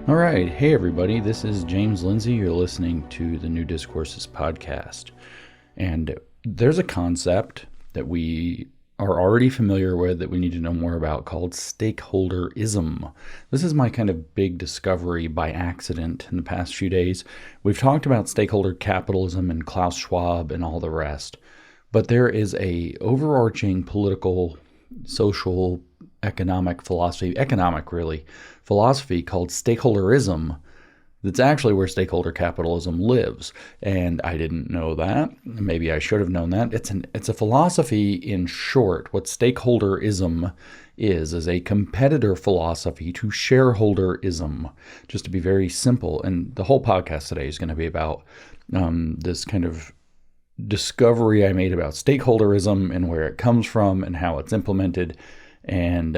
All right. Hey, everybody. This is James Lindsay. You're listening to the new Discourses Podcast. And there's a concept that we are already familiar with that we need to know more about called stakeholderism. This is my kind of big discovery by accident in the past few days. We've talked about stakeholder capitalism and Klaus Schwab and all the rest. But there is a overarching political, social, economic philosophy called stakeholderism that's actually where stakeholder capitalism lives. And I didn't know that. Maybe I should have known that. It's a philosophy in short. What stakeholderism is a competitor philosophy to shareholderism, just to be very simple. And the whole podcast today is going to be about this kind of discovery I made about stakeholderism and where it comes from and how it's implemented, and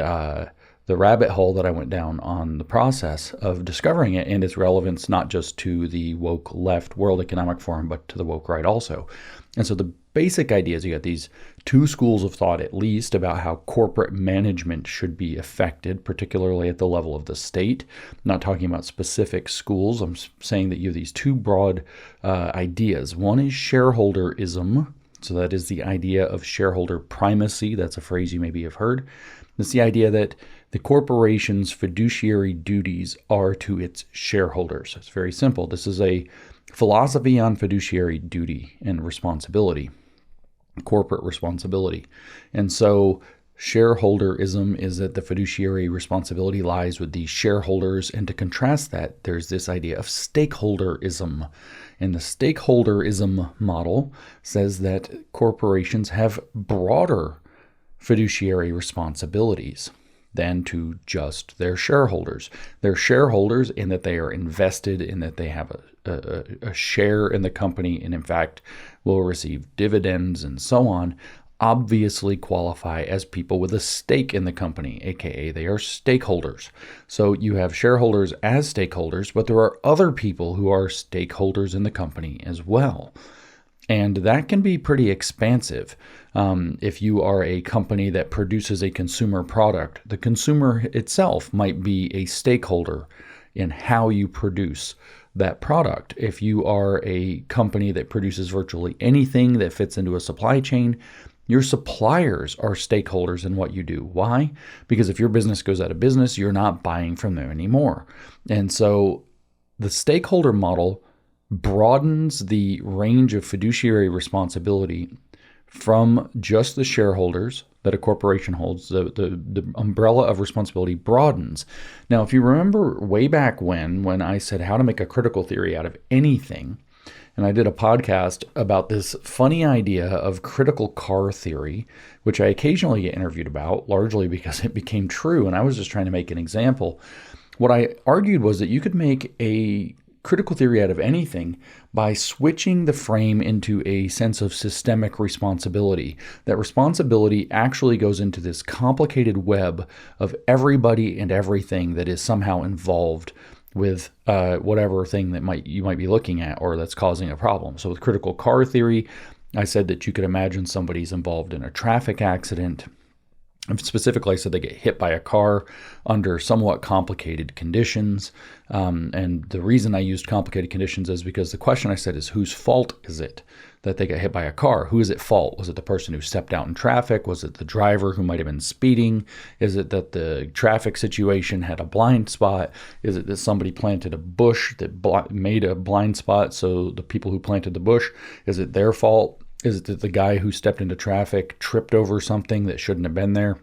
the rabbit hole that I went down on the process of discovering it and its relevance not just to the woke left World Economic Forum, but to the woke right also. And so the basic idea is you got these two schools of thought at least about how corporate management should be affected, particularly at the level of the state. I'm not talking about specific schools. I'm saying that you have these two broad ideas. One is shareholderism. So that is the idea of shareholder primacy. That's a phrase you maybe have heard. It's the idea that the corporation's fiduciary duties are to its shareholders. It's very simple. This is a philosophy on fiduciary duty and responsibility, corporate responsibility. And so shareholderism is that the fiduciary responsibility lies with the shareholders. And to contrast that, there's this idea of stakeholderism. And the stakeholderism model says that corporations have broader fiduciary responsibilities than to just their shareholders. They're shareholders in that they are invested, in that they have a share in the company, and in fact will receive dividends and so on, obviously qualify as people with a stake in the company, aka they are stakeholders. So you have shareholders as stakeholders, but there are other people who are stakeholders in the company as well. And that can be pretty expansive. If you are a company that produces a consumer product, the consumer itself might be a stakeholder in how you produce that product. If you are a company that produces virtually anything that fits into a supply chain, your suppliers are stakeholders in what you do. Why? Because if your business goes out of business, you're not buying from them anymore. And so the stakeholder model broadens the range of fiduciary responsibility from just the shareholders that a corporation holds. The umbrella of responsibility broadens. Now, if you remember way back when I said how to make a critical theory out of anything, and I did a podcast about this funny idea of critical car theory, which I occasionally get interviewed about, largely because it became true, and I was just trying to make an example. What I argued was that you could make a critical theory out of anything by switching the frame into a sense of systemic responsibility. That responsibility actually goes into this complicated web of everybody and everything that is somehow involved with whatever thing that you might be looking at or that's causing a problem. So with critical car theory, I said that you could imagine somebody's involved in a traffic accident. Specifically, I said they get hit by a car under somewhat complicated conditions. And the reason I used complicated conditions is because the question I said is, whose fault is it that they got hit by a car? Who is at fault? Was it the person who stepped out in traffic? Was it the driver who might have been speeding? Is it that the traffic situation had a blind spot? Is it that somebody planted a bush that made a blind spot, so the people who planted the bush, is it their fault? Is it that the guy who stepped into traffic tripped over something that shouldn't have been there?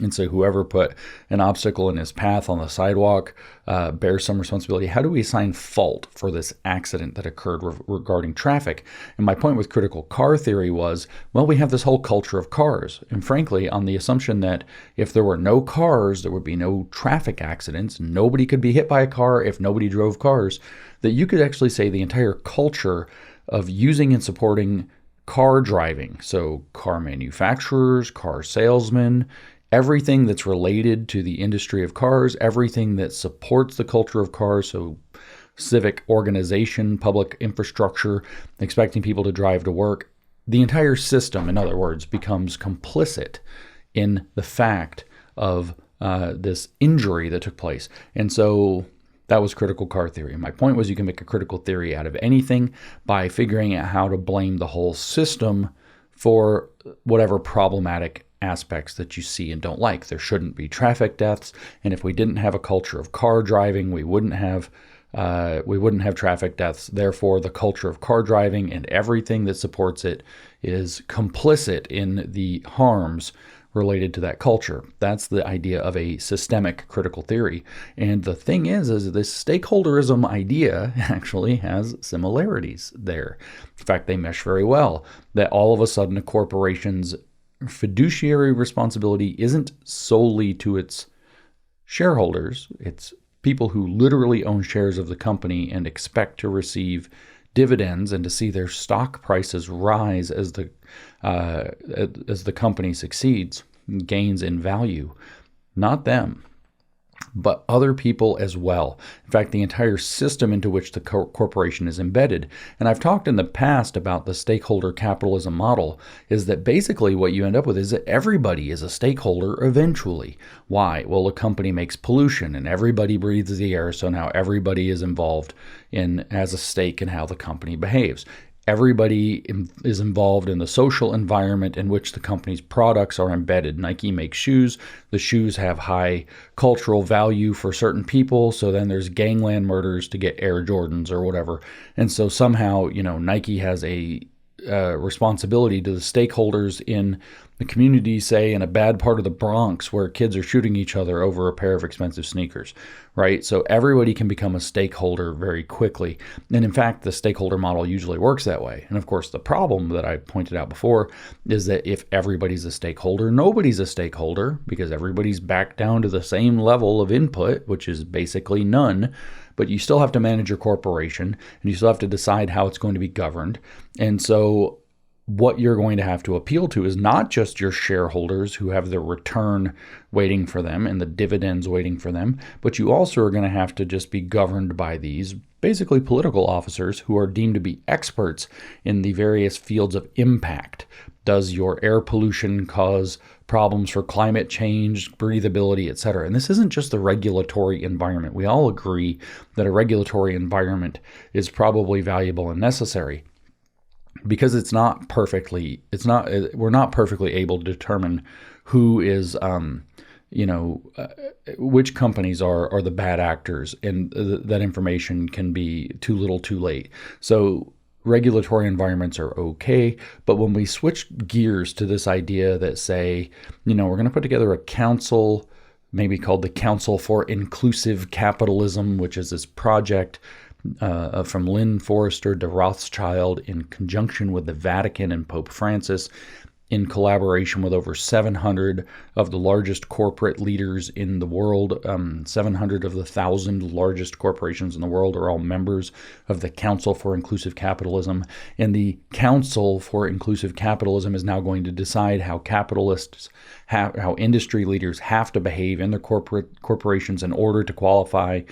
And so whoever put an obstacle in his path on the sidewalk bears some responsibility. How do we assign fault for this accident that occurred regarding traffic? And my point with critical car theory was, well, we have this whole culture of cars. And frankly, on the assumption that if there were no cars, there would be no traffic accidents. Nobody could be hit by a car if nobody drove cars. That you could actually say the entire culture of using and supporting car driving, so car manufacturers, car salesmen, everything that's related to the industry of cars, everything that supports the culture of cars, so civic organization, public infrastructure, expecting people to drive to work, the entire system, in other words, becomes complicit in the fact of this injury that took place. And so That was critical car theory. My point was you can make a critical theory out of anything by figuring out how to blame the whole system for whatever problematic aspects that you see and don't like. There shouldn't be traffic deaths, and if we didn't have a culture of car driving, we wouldn't have traffic deaths. Therefore, the culture of car driving and everything that supports it is complicit in the harms related to that culture. That's the idea of a systemic critical theory. And the thing is this stakeholderism idea actually has similarities there. In fact, they mesh very well. That all of a sudden a corporation's fiduciary responsibility isn't solely to its shareholders. It's people who literally own shares of the company and expect to receive dividends and to see their stock prices rise as the company succeeds, gains in value. Not them, but other people as well. In fact, the entire system into which the corporation is embedded. And I've talked in the past about the stakeholder capitalism model, is that basically what you end up with is that everybody is a stakeholder eventually. Why? Well, a company makes pollution and everybody breathes the air, so now everybody is involved as a stake in how the company behaves. Everybody is involved in the social environment in which the company's products are embedded. Nike makes shoes. The shoes have high cultural value for certain people. So then there's gangland murders to get Air Jordans or whatever. And so somehow, Nike has a responsibility to the stakeholders in the community, say in a bad part of the Bronx where kids are shooting each other over a pair of expensive sneakers, right? So everybody can become a stakeholder very quickly. And in fact, the stakeholder model usually works that way. And of course, the problem that I pointed out before is that if everybody's a stakeholder, nobody's a stakeholder because everybody's back down to the same level of input, which is basically none. But you still have to manage your corporation and you still have to decide how it's going to be governed. And so what you're going to have to appeal to is not just your shareholders who have the return waiting for them and the dividends waiting for them, but you also are going to have to just be governed by these basically political officers who are deemed to be experts in the various fields of impact. Does your air pollution cause problems for climate change, breathability, etc.? And this isn't just the regulatory environment. We all agree that a regulatory environment is probably valuable and necessary because we're not perfectly able to determine who is, which companies are the bad actors, and that information can be too little too late. So regulatory environments are okay, but when we switch gears to this idea that say, we're going to put together a council, maybe called the Council for Inclusive Capitalism, which is this project from Lynn Forrester de Rothschild in conjunction with the Vatican and Pope Francis, in collaboration with over 700 of the largest corporate leaders in the world. 700 of the 1,000 largest corporations in the world are all members of the Council for Inclusive Capitalism. And the Council for Inclusive Capitalism is now going to decide how how industry leaders have to behave in their corporations in order to qualify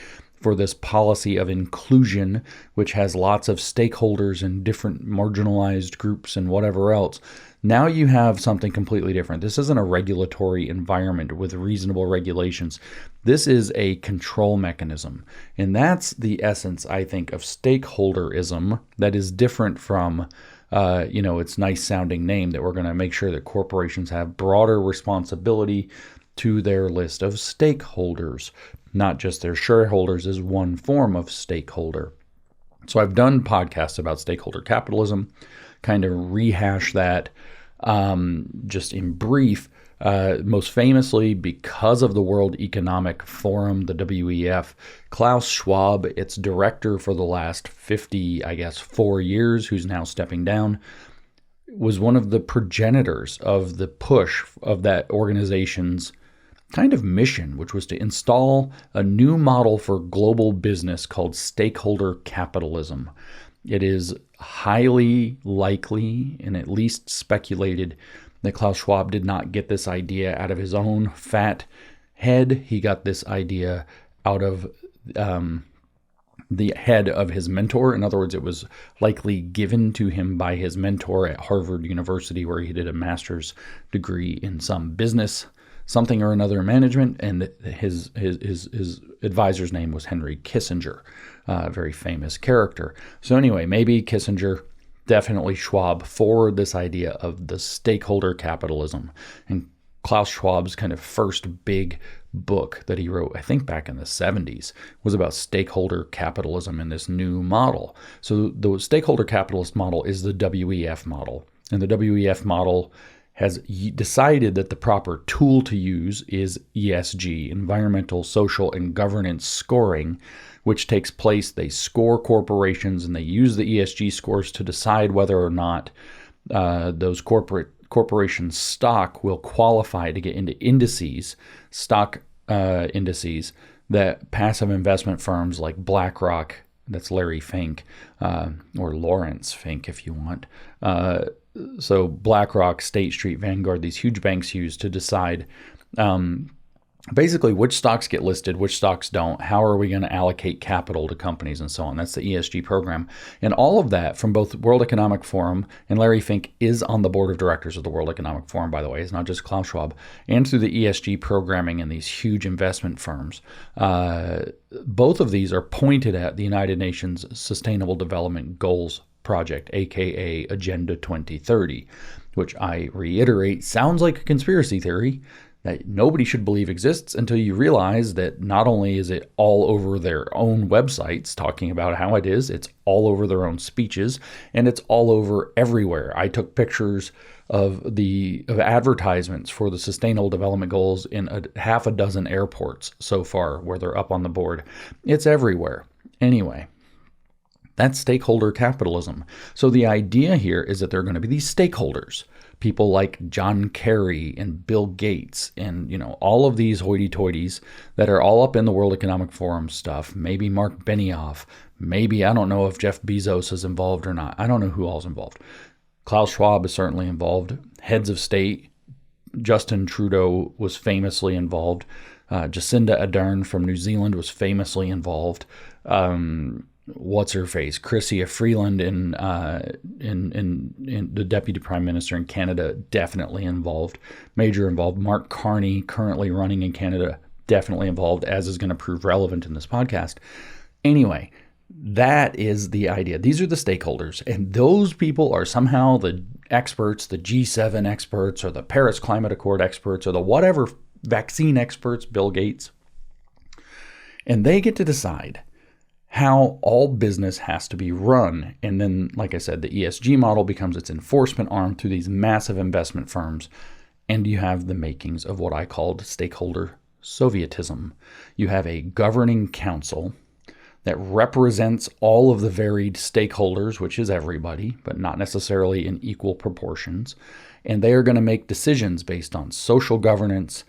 for this policy of inclusion, which has lots of stakeholders and different marginalized groups and whatever else. Now you have something completely different. This isn't a regulatory environment with reasonable regulations. This is a control mechanism. And that's the essence, I think, of stakeholderism that is different from its nice sounding name, that we're going to make sure that corporations have broader responsibility to their list of stakeholders, not just their shareholders as one form of stakeholder. So I've done podcasts about stakeholder capitalism, kind of rehash that just in brief, most famously because of the World Economic Forum, the WEF. Klaus Schwab, its director for the last 4 years, who's now stepping down, was one of the progenitors of the push of that organization's kind of mission, which was to install a new model for global business called stakeholder capitalism. It is highly likely, and at least speculated, that Klaus Schwab did not get this idea out of his own fat head. He got this idea out of the head of his mentor. In other words, it was likely given to him by his mentor at Harvard University, where he did a master's degree in some business something or another management, and his advisor's name was Henry Kissinger, a very famous character. So anyway, maybe Kissinger, definitely Schwab, forward this idea of the stakeholder capitalism. And Klaus Schwab's kind of first big book that he wrote, I think back in the 70s, was about stakeholder capitalism and this new model. So the stakeholder capitalist model is the WEF model. And the WEF model has decided that the proper tool to use is ESG, environmental, social, and governance scoring, which takes place. They score corporations and they use the ESG scores to decide whether or not those corporation stock will qualify to get into indices, stock indices that passive investment firms like BlackRock, that's Larry Fink, or Lawrence Fink if you want. So BlackRock, State Street, Vanguard, these huge banks use to decide basically which stocks get listed, which stocks don't, how are we going to allocate capital to companies, and so on. That's the ESG program. And all of that from both World Economic Forum, and Larry Fink is on the board of directors of the World Economic Forum, by the way. It's not just Klaus Schwab. And through the ESG programming in these huge investment firms. Both of these are pointed at the United Nations Sustainable Development Goals Project, aka Agenda 2030, which I reiterate sounds like a conspiracy theory that nobody should believe exists until you realize that not only is it all over their own websites talking about how it is, it's all over their own speeches, and it's all over everywhere. I took pictures of advertisements for the Sustainable Development Goals in half a dozen airports so far where they're up on the board. It's everywhere. Anyway, that's stakeholder capitalism. So the idea here is that there are going to be these stakeholders, people like John Kerry and Bill Gates and, all of these hoity-toities that are all up in the World Economic Forum stuff. Maybe Mark Benioff. Maybe, I don't know if Jeff Bezos is involved or not. I don't know who all's involved. Klaus Schwab is certainly involved. Heads of state. Justin Trudeau was famously involved. Jacinda Ardern from New Zealand was famously involved. What's her face? Chrystia Freeland in the Deputy Prime Minister in Canada, definitely involved, major involved. Mark Carney, currently running in Canada, definitely involved, as is going to prove relevant in this podcast. Anyway, that is the idea. These are the stakeholders, and those people are somehow the experts, the G7 experts, or the Paris Climate Accord experts, or the whatever vaccine experts, Bill Gates, and they get to decide how all business has to be run. And then, like I said, the ESG model becomes its enforcement arm through these massive investment firms. And you have the makings of what I called stakeholder Sovietism. You have a governing council that represents all of the varied stakeholders, which is everybody, but not necessarily in equal proportions. And they are going to make decisions based on social governance,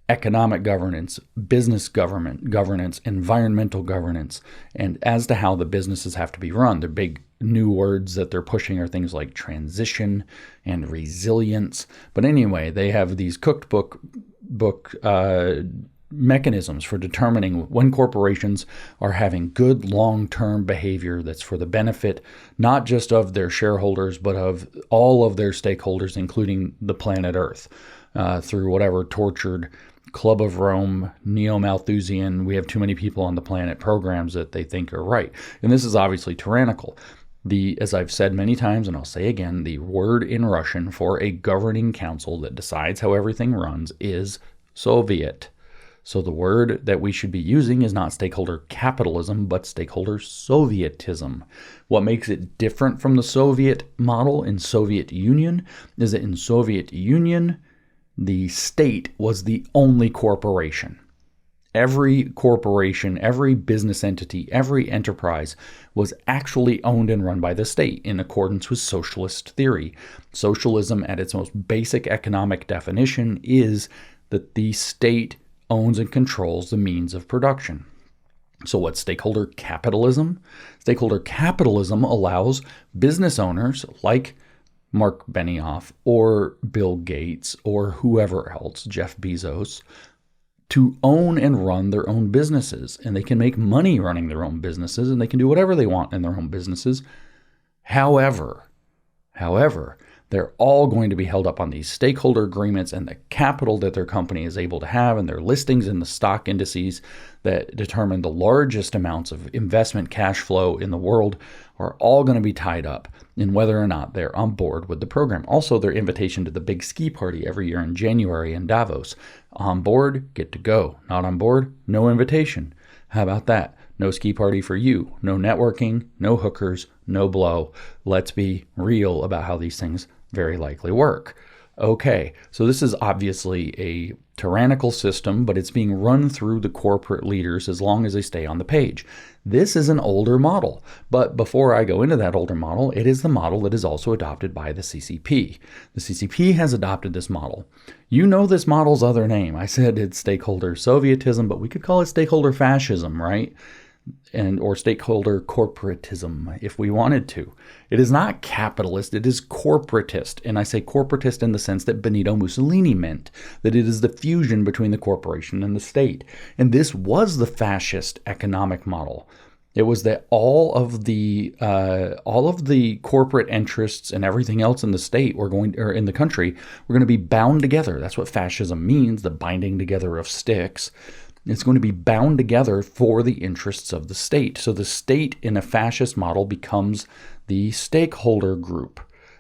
economic governance, business governance, environmental governance, and as to how the businesses have to be run. The big new words that they're pushing are things like transition and resilience. But anyway, they have these cookbook mechanisms for determining when corporations are having good long-term behavior that's for the benefit not just of their shareholders, but of all of their stakeholders, including the planet Earth, through whatever tortured Club of Rome, neo-Malthusian, we have too many people on the planet programs that they think are right. And this is obviously tyrannical. As I've said many times, and I'll say again, the word in Russian for a governing council that decides how everything runs is Soviet. So the word that we should be using is not stakeholder capitalism, but stakeholder Sovietism. What makes it different from the Soviet model in Soviet Union is that in Soviet Union, the state was the only corporation. Every corporation, every business entity, every enterprise was actually owned and run by the state in accordance with socialist theory. Socialism, at its most basic economic definition, is that the state owns and controls the means of production. So what's stakeholder capitalism? Stakeholder capitalism allows business owners like Mark Benioff or Bill Gates or whoever else, Jeff Bezos, to own and run their own businesses. And they can make money running their own businesses, and they can do whatever they want in their own businesses. However, they're all going to be held up on these stakeholder agreements, and the capital that their company is able to have and their listings in the stock indices that determine the largest amounts of investment cash flow in the world are all going to be tied up in whether or not they're on board with the program. Also, their invitation to the big ski party every year in January in Davos. On board, get to go. Not on board, no invitation. How about that? No ski party for you. No networking, no hookers, no blow. Let's be real about how these things very likely work. Okay, so this is obviously a tyrannical system, but it's being run through the corporate leaders as long as they stay on the page. This is an older model, but before I go into that older model, it is the model that is also adopted by the CCP. The CCP has adopted this model. You know this model's other name. I said it's stakeholder Sovietism, but we could call it stakeholder fascism, right? Or stakeholder corporatism if we wanted to. It is not capitalist, it is corporatist. And I say corporatist in the sense that Benito Mussolini meant, that it is the fusion between the corporation and the state. And this was the fascist economic model. It was that all of the corporate interests and everything else in the state or in the country were going to be bound together. That's what fascism means, the binding together of sticks. It's going to be bound together for the interests of the state. So the state in a fascist model becomes the stakeholder group.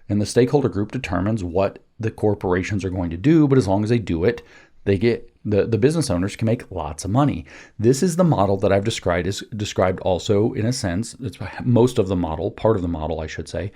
And the stakeholder group determines what the corporations are going to do, but as long as they do it, they get the business owners can make lots of money. This is the model that I've described also in a sense. It's most of the model, part of the model, I should say,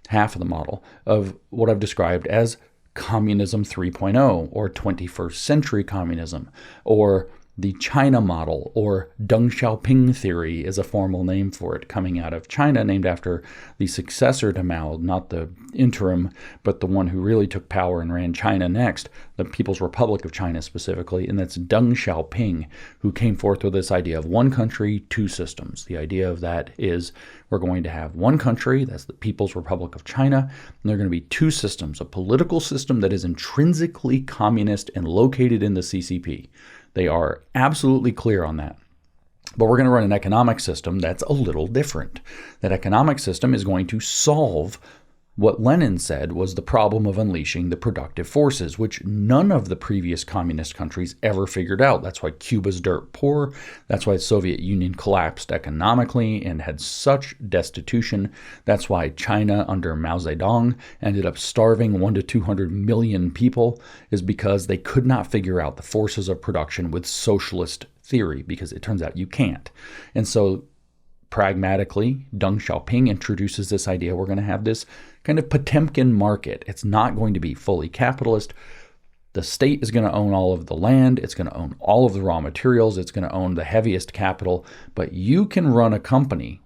half of the model of what I've described as Communism 3.0 or 21st century communism, or the China model, or Deng Xiaoping theory is a formal name for it, coming out of China, named after the successor to Mao, not the interim, but the one who really took power and ran China next, the People's Republic of China specifically, and that's Deng Xiaoping, who came forth with this idea of one country, two systems. The idea of that is we're going to have one country, that's the People's Republic of China, and there are going to be two systems, a political system that is intrinsically communist and located in the CCP. They are absolutely clear on that. But we're going to run an economic system that's a little different. That economic system is going to solve what Lenin said was the problem of unleashing the productive forces, which none of the previous communist countries ever figured out. That's why Cuba's dirt poor. That's why the Soviet Union collapsed economically and had such destitution. That's why China under Mao Zedong ended up starving 100 to 200 million people, is because they could not figure out the forces of production with socialist theory, because it turns out you can't. And so pragmatically, Deng Xiaoping introduces this idea we're going to have this kind of Potemkin market. It's not going to be fully capitalist. The state is going to own all of the land. It's going to own all of the raw materials. It's going to own the heaviest capital. But you can run a company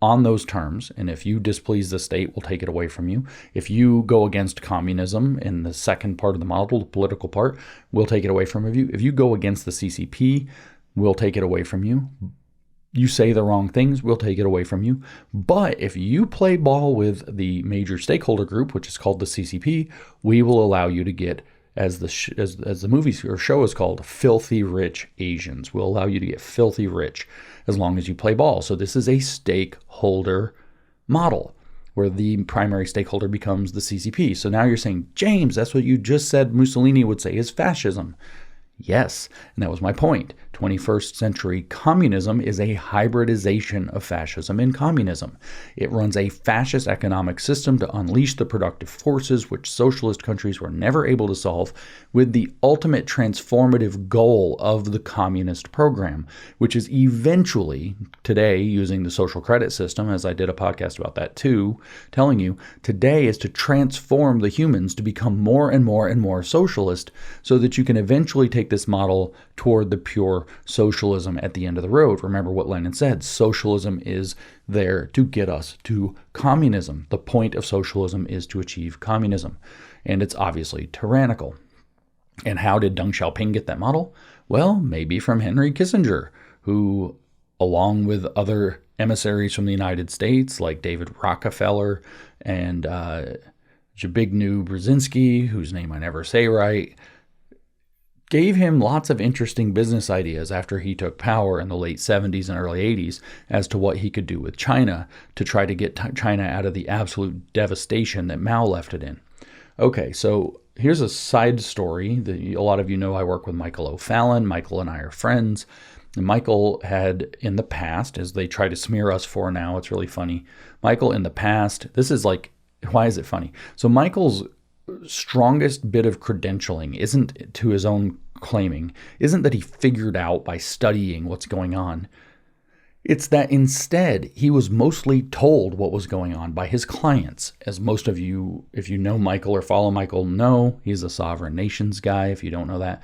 on those terms, and if you displease the state, we'll take it away from you. If you go against communism in the second part of the model, the political part, we'll take it away from you. If you go against the CCP, we'll take it away from you. You say the wrong things, we'll take it away from you. But if you play ball with the major stakeholder group, which is called the CCP, we will allow you to get, as the movie or show is called, filthy rich Asians. We'll allow you to get filthy rich as long as you play ball. So this is a stakeholder model where the primary stakeholder becomes the CCP. So now you're saying, James, that's what you just said Mussolini would say is fascism. Yes, and that was my point. 21st century communism is a hybridization of fascism and communism. It runs a fascist economic system to unleash the productive forces which socialist countries were never able to solve, with the ultimate transformative goal of the communist program, which is eventually, today, using the social credit system, as I did a podcast about that too, telling you, today is to transform the humans to become more and more and more socialist so that you can eventually take this model toward the pure socialism at the end of the road. Remember what Lenin said, socialism is there to get us to communism. The point of socialism is to achieve communism, and it's obviously tyrannical. And how did Deng Xiaoping get that model? Well, maybe from Henry Kissinger, who, along with other emissaries from the United States, like David Rockefeller and Zbigniew Brzezinski, whose name I never say right, gave him lots of interesting business ideas after he took power in the late 70s and early 80s as to what he could do with China to try to get China out of the absolute devastation that Mao left it in. Okay, so here's a side story that a lot of you know. I work with Michael O'Fallon. Michael and I are friends. And Michael had in the past, as they try to smear us for now, it's really funny. Michael in the past, this is like, why is it funny? So Michael's strongest bit of credentialing isn't to his own claiming, isn't that he figured out by studying what's going on. It's that instead he was mostly told what was going on by his clients. As most of you, if you know Michael or follow Michael, know, he's a sovereign nations guy. If you don't know that,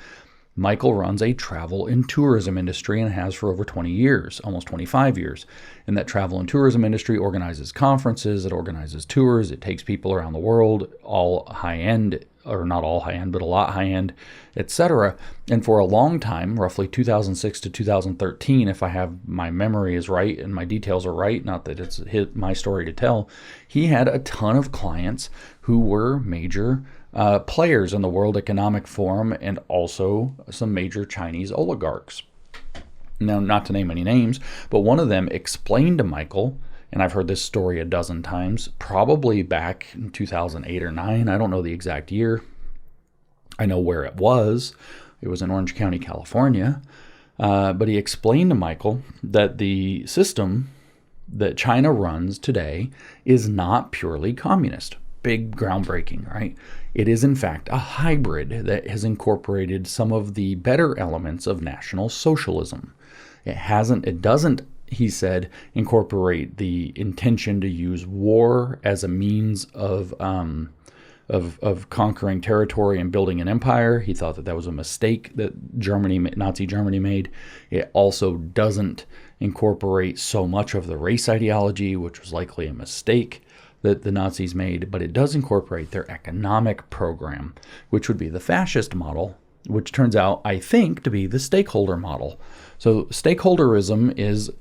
Michael runs a travel and tourism industry and has for over 20 years, almost 25 years. And that travel and tourism industry organizes conferences, it organizes tours, it takes people around the world, all high-end, or not all high-end, but a lot high-end, etc. And for a long time, roughly 2006 to 2013, if I have my memory is right and my details are right, not that it's my story to tell, he had a ton of clients who were major players in the World Economic Forum and also some major Chinese oligarchs. Now, not to name any names, but one of them explained to Michael, and I've heard this story a dozen times, probably back in 2008 or 9, I don't know the exact year. I know where it was. It was in Orange County, California. But he explained to Michael that the system that China runs today is not purely communist. Big groundbreaking, right? It is in fact a hybrid that has incorporated some of the better elements of National Socialism. It doesn't, he said, incorporate the intention to use war as a means of conquering territory and building an empire. He thought that was a mistake that Nazi Germany made. It also doesn't incorporate so much of the race ideology, which was likely a mistake that the Nazis made, but it does incorporate their economic program, which would be the fascist model, which turns out, I think, to be the stakeholder model. So stakeholderism is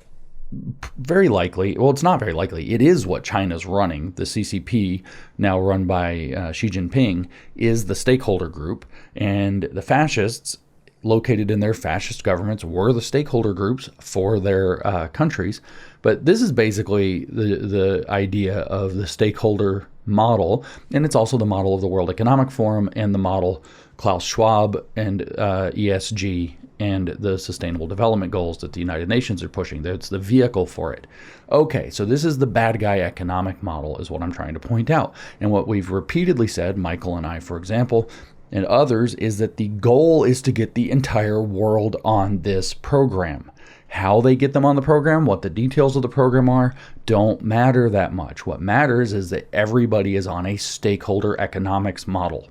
very likely, well, it's not very likely, it is what China's running. The CCP, now run by Xi Jinping, is the stakeholder group, and the fascists located in their fascist governments were the stakeholder groups for their countries. But this is basically the idea of the stakeholder model, and it's also the model of the World Economic Forum and the model Klaus Schwab and ESG and the Sustainable Development Goals that the United Nations are pushing. That's the vehicle for it. Okay, so this is the bad guy economic model is what I'm trying to point out. And what we've repeatedly said, Michael and I, for example, and others, is that the goal is to get the entire world on this program. How they get them on the program, what the details of the program are, don't matter that much. What matters is that everybody is on a stakeholder economics model.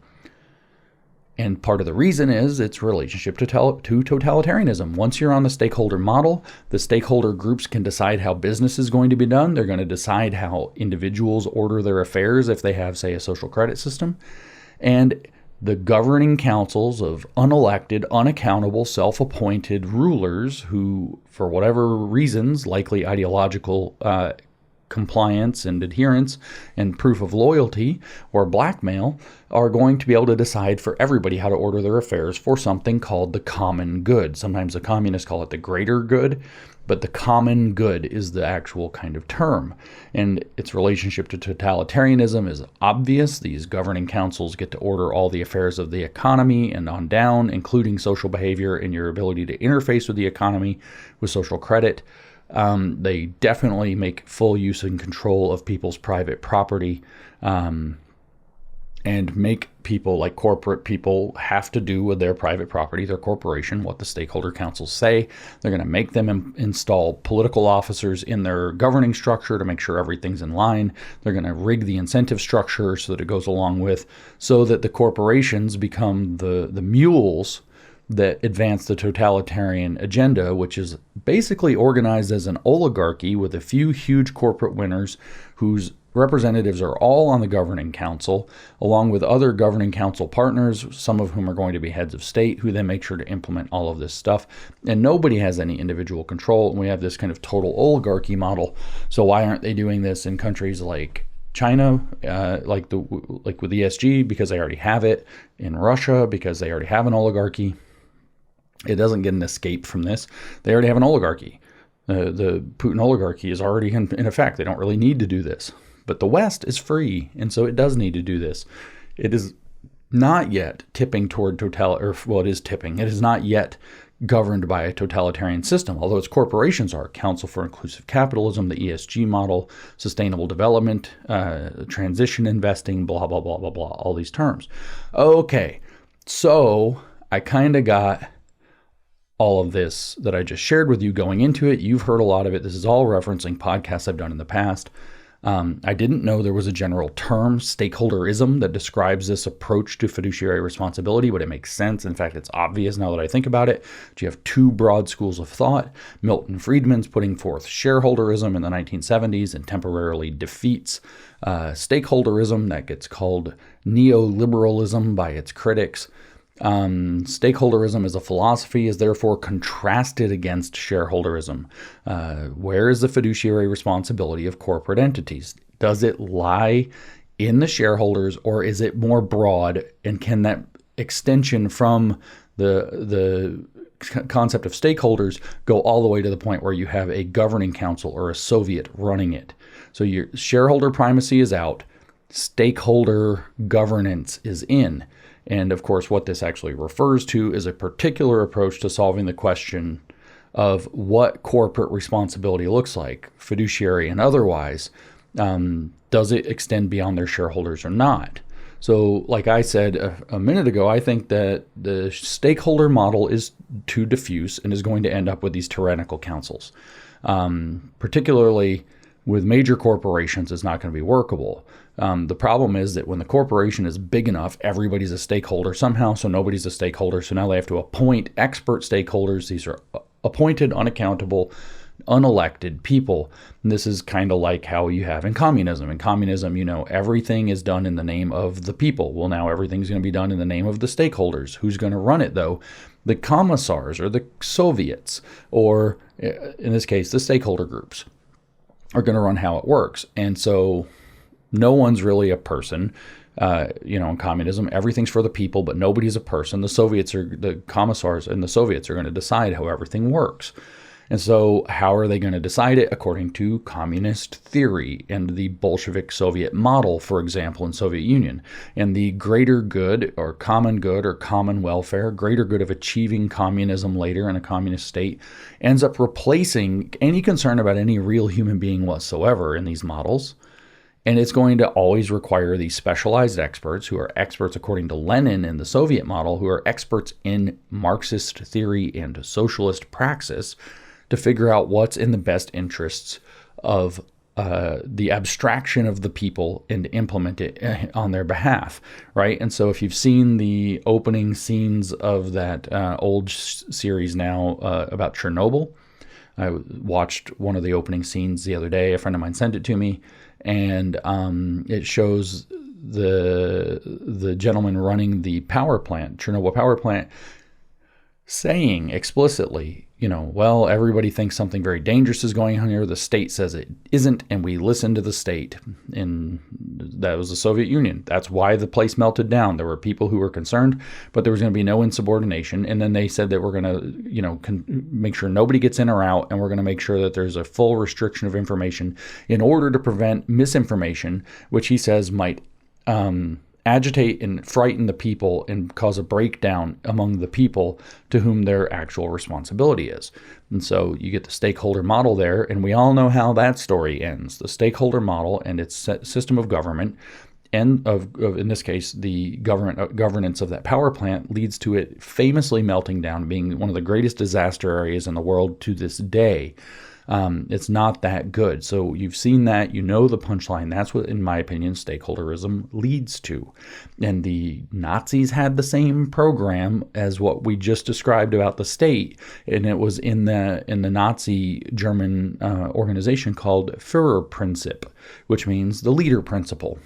And part of the reason is its relationship to totalitarianism. Once you're on the stakeholder model, the stakeholder groups can decide how business is going to be done. They're going to decide how individuals order their affairs if they have, say, a social credit system. And the governing councils of unelected, unaccountable, self-appointed rulers who, for whatever reasons, likely ideological compliance and adherence and proof of loyalty or blackmail, are going to be able to decide for everybody how to order their affairs for something called the common good. Sometimes the communists call it the greater good, but the common good is the actual kind of term. And its relationship to totalitarianism is obvious. These governing councils get to order all the affairs of the economy and on down, including social behavior and your ability to interface with the economy with social credit. They definitely make full use and control of people's private property, and make people, like corporate people, have to do with their private property, their corporation, what the stakeholder councils say. They're going to make them install political officers in their governing structure to make sure everything's in line. They're going to rig the incentive structure so that it goes along with, so that the corporations become the mules that advance the totalitarian agenda, which is basically organized as an oligarchy with a few huge corporate winners whose representatives are all on the governing council, along with other governing council partners, some of whom are going to be heads of state, who then make sure to implement all of this stuff. And nobody has any individual control, and we have this kind of total oligarchy model. So why aren't they doing this in countries like China, like with ESG, because they already have it, in Russia, because they already have an oligarchy? It doesn't get an escape from this. They already have an oligarchy. The Putin oligarchy is already in effect. They don't really need to do this. But the West is free, and so it does need to do this. it is not yet tipping toward it is tipping. It is not yet governed by a totalitarian system, although its corporations are Council for Inclusive Capitalism, the ESG model, sustainable development, transition investing, blah, blah, blah, blah, blah, all these terms. Okay, so I kind of got all of this that I just shared with you going into it. You've heard a lot of it. This is all referencing podcasts I've done in the past. I didn't know there was a general term, stakeholderism, that describes this approach to fiduciary responsibility, but it makes sense. In fact, it's obvious now that I think about it. You have two broad schools of thought. Milton Friedman's putting forth shareholderism in the 1970s and temporarily defeats stakeholderism. That gets called neoliberalism by its critics. Stakeholderism as a philosophy is therefore contrasted against shareholderism. Where is the fiduciary responsibility of corporate entities? Does it lie in the shareholders, or is it more broad? And can that extension from the concept of stakeholders go all the way to the point where you have a governing council or a Soviet running it? So your shareholder primacy is out, stakeholder governance is in. And of course, what this actually refers to is a particular approach to solving the question of what corporate responsibility looks like, fiduciary and otherwise. Does it extend beyond their shareholders or not? So like I said a minute ago, I think that the stakeholder model is too diffuse and is going to end up with these tyrannical councils. Particularly with major corporations, it's not going to be workable. The problem is that when the corporation is big enough, everybody's a stakeholder somehow, so nobody's a stakeholder. So now they have to appoint expert stakeholders. These are appointed, unaccountable, unelected people. And this is kind of like how you have in communism. In communism, everything is done in the name of the people. Well, now everything's going to be done in the name of the stakeholders. Who's going to run it, though? The commissars or the Soviets, or in this case, the stakeholder groups are going to run how it works. And so no one's really a person. In communism, everything's for the people, but nobody's a person. The commissars and the Soviets are going to decide how everything works. And so how are they going to decide it? According to communist theory and the Bolshevik Soviet model, for example, in Soviet Union, and the greater good or common welfare, greater good of achieving communism later in a communist state, ends up replacing any concern about any real human being whatsoever in these models. And it's going to always require these specialized experts who are experts, according to Lenin in the Soviet model, who are experts in Marxist theory and socialist praxis, to figure out what's in the best interests of the abstraction of the people and implement it on their behalf, right? And so if you've seen the opening scenes of that old series now about Chernobyl, I watched one of the opening scenes the other day. A friend of mine sent it to me, and it shows the gentleman running the Chernobyl power plant, saying explicitly, well, everybody thinks something very dangerous is going on here. The state says it isn't, and we listen to the state. And that was the Soviet Union. That's why the place melted down. There were people who were concerned, but there was going to be no insubordination. And then they said that we're going to, make sure nobody gets in or out, and we're going to make sure that there's a full restriction of information in order to prevent misinformation, which he says might agitate and frighten the people and cause a breakdown among the people to whom their actual responsibility is. And so you get the stakeholder model there, and we all know how that story ends. The stakeholder model and its system of government, and of in this case, the governance of that power plant, leads to it famously melting down, being one of the greatest disaster areas in the world to this day. It's not that good. So you've seen that, the punchline. That's what, in my opinion, stakeholderism leads to. And the Nazis had the same program as what we just described about the state. And it was in the Nazi German organization called Führerprinzip, which means the leader principle.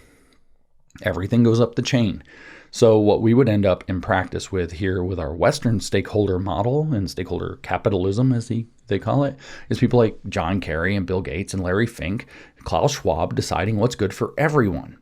Everything goes up the chain. So what we would end up in practice with here with our Western stakeholder model and stakeholder capitalism, as they call it, is people like John Kerry and Bill Gates and Larry Fink, Klaus Schwab deciding what's good for everyone.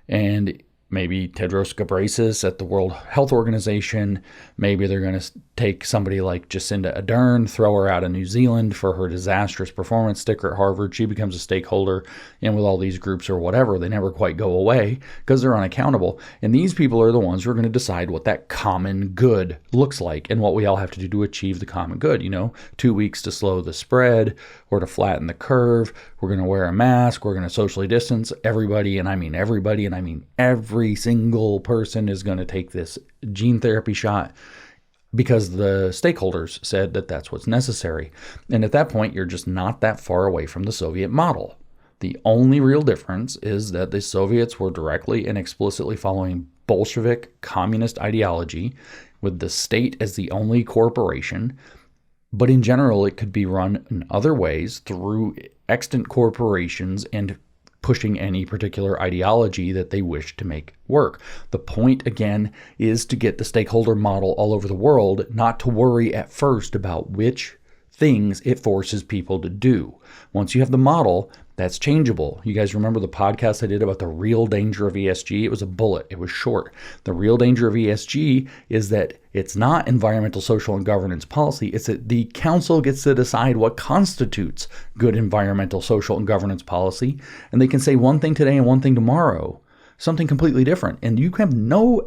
And maybe Tedros Ghebreyesus at the World Health Organization, maybe they're going to take somebody like Jacinda Ardern, throw her out of New Zealand for her disastrous performance, stick her at Harvard, she becomes a stakeholder, and with all these groups or whatever, they never quite go away because they're unaccountable. And these people are the ones who are going to decide what that common good looks like and what we all have to do to achieve the common good. 2 weeks to slow the spread or to flatten the curve. We're going to wear a mask. We're going to socially distance. Everybody, and I mean everybody, and I mean every single person is going to take this gene therapy shot, because the stakeholders said that that's what's necessary. And at that point, you're just not that far away from the Soviet model. The only real difference is that the Soviets were directly and explicitly following Bolshevik communist ideology with the state as the only corporation. But in general, it could be run in other ways through extant corporations and pushing any particular ideology that they wish to make work. The point, again, is to get the stakeholder model all over the world, not to worry at first about which things it forces people to do. Once you have the model, that's changeable. You guys remember the podcast I did about the real danger of ESG? It was a bullet. It was short. The real danger of ESG is that it's not environmental, social, and governance policy. It's that the council gets to decide what constitutes good environmental, social, and governance policy. And they can say one thing today and one thing tomorrow, something completely different. And you have no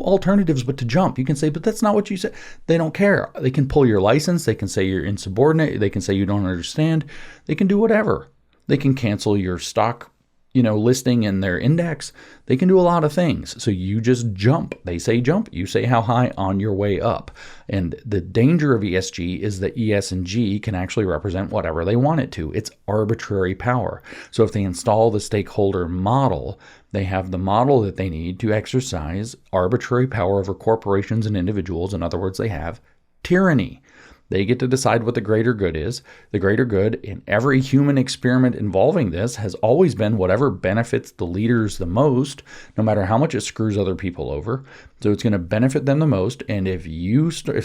alternatives but to jump. You can say, but that's not what you said. They don't care. They can pull your license. They can say you're insubordinate. They can say you don't understand. They can do whatever. They can cancel your stock, listing in their index. They can do a lot of things. So you just jump. They say jump. You say how high on your way up. And the danger of ESG is that ES and G can actually represent whatever they want it to. It's arbitrary power. So if they install the stakeholder model, they have the model that they need to exercise arbitrary power over corporations and individuals. In other words, they have tyranny. They get to decide what the greater good is. The greater good in every human experiment involving this has always been whatever benefits the leaders the most, no matter how much it screws other people over. So it's going to benefit them the most. And if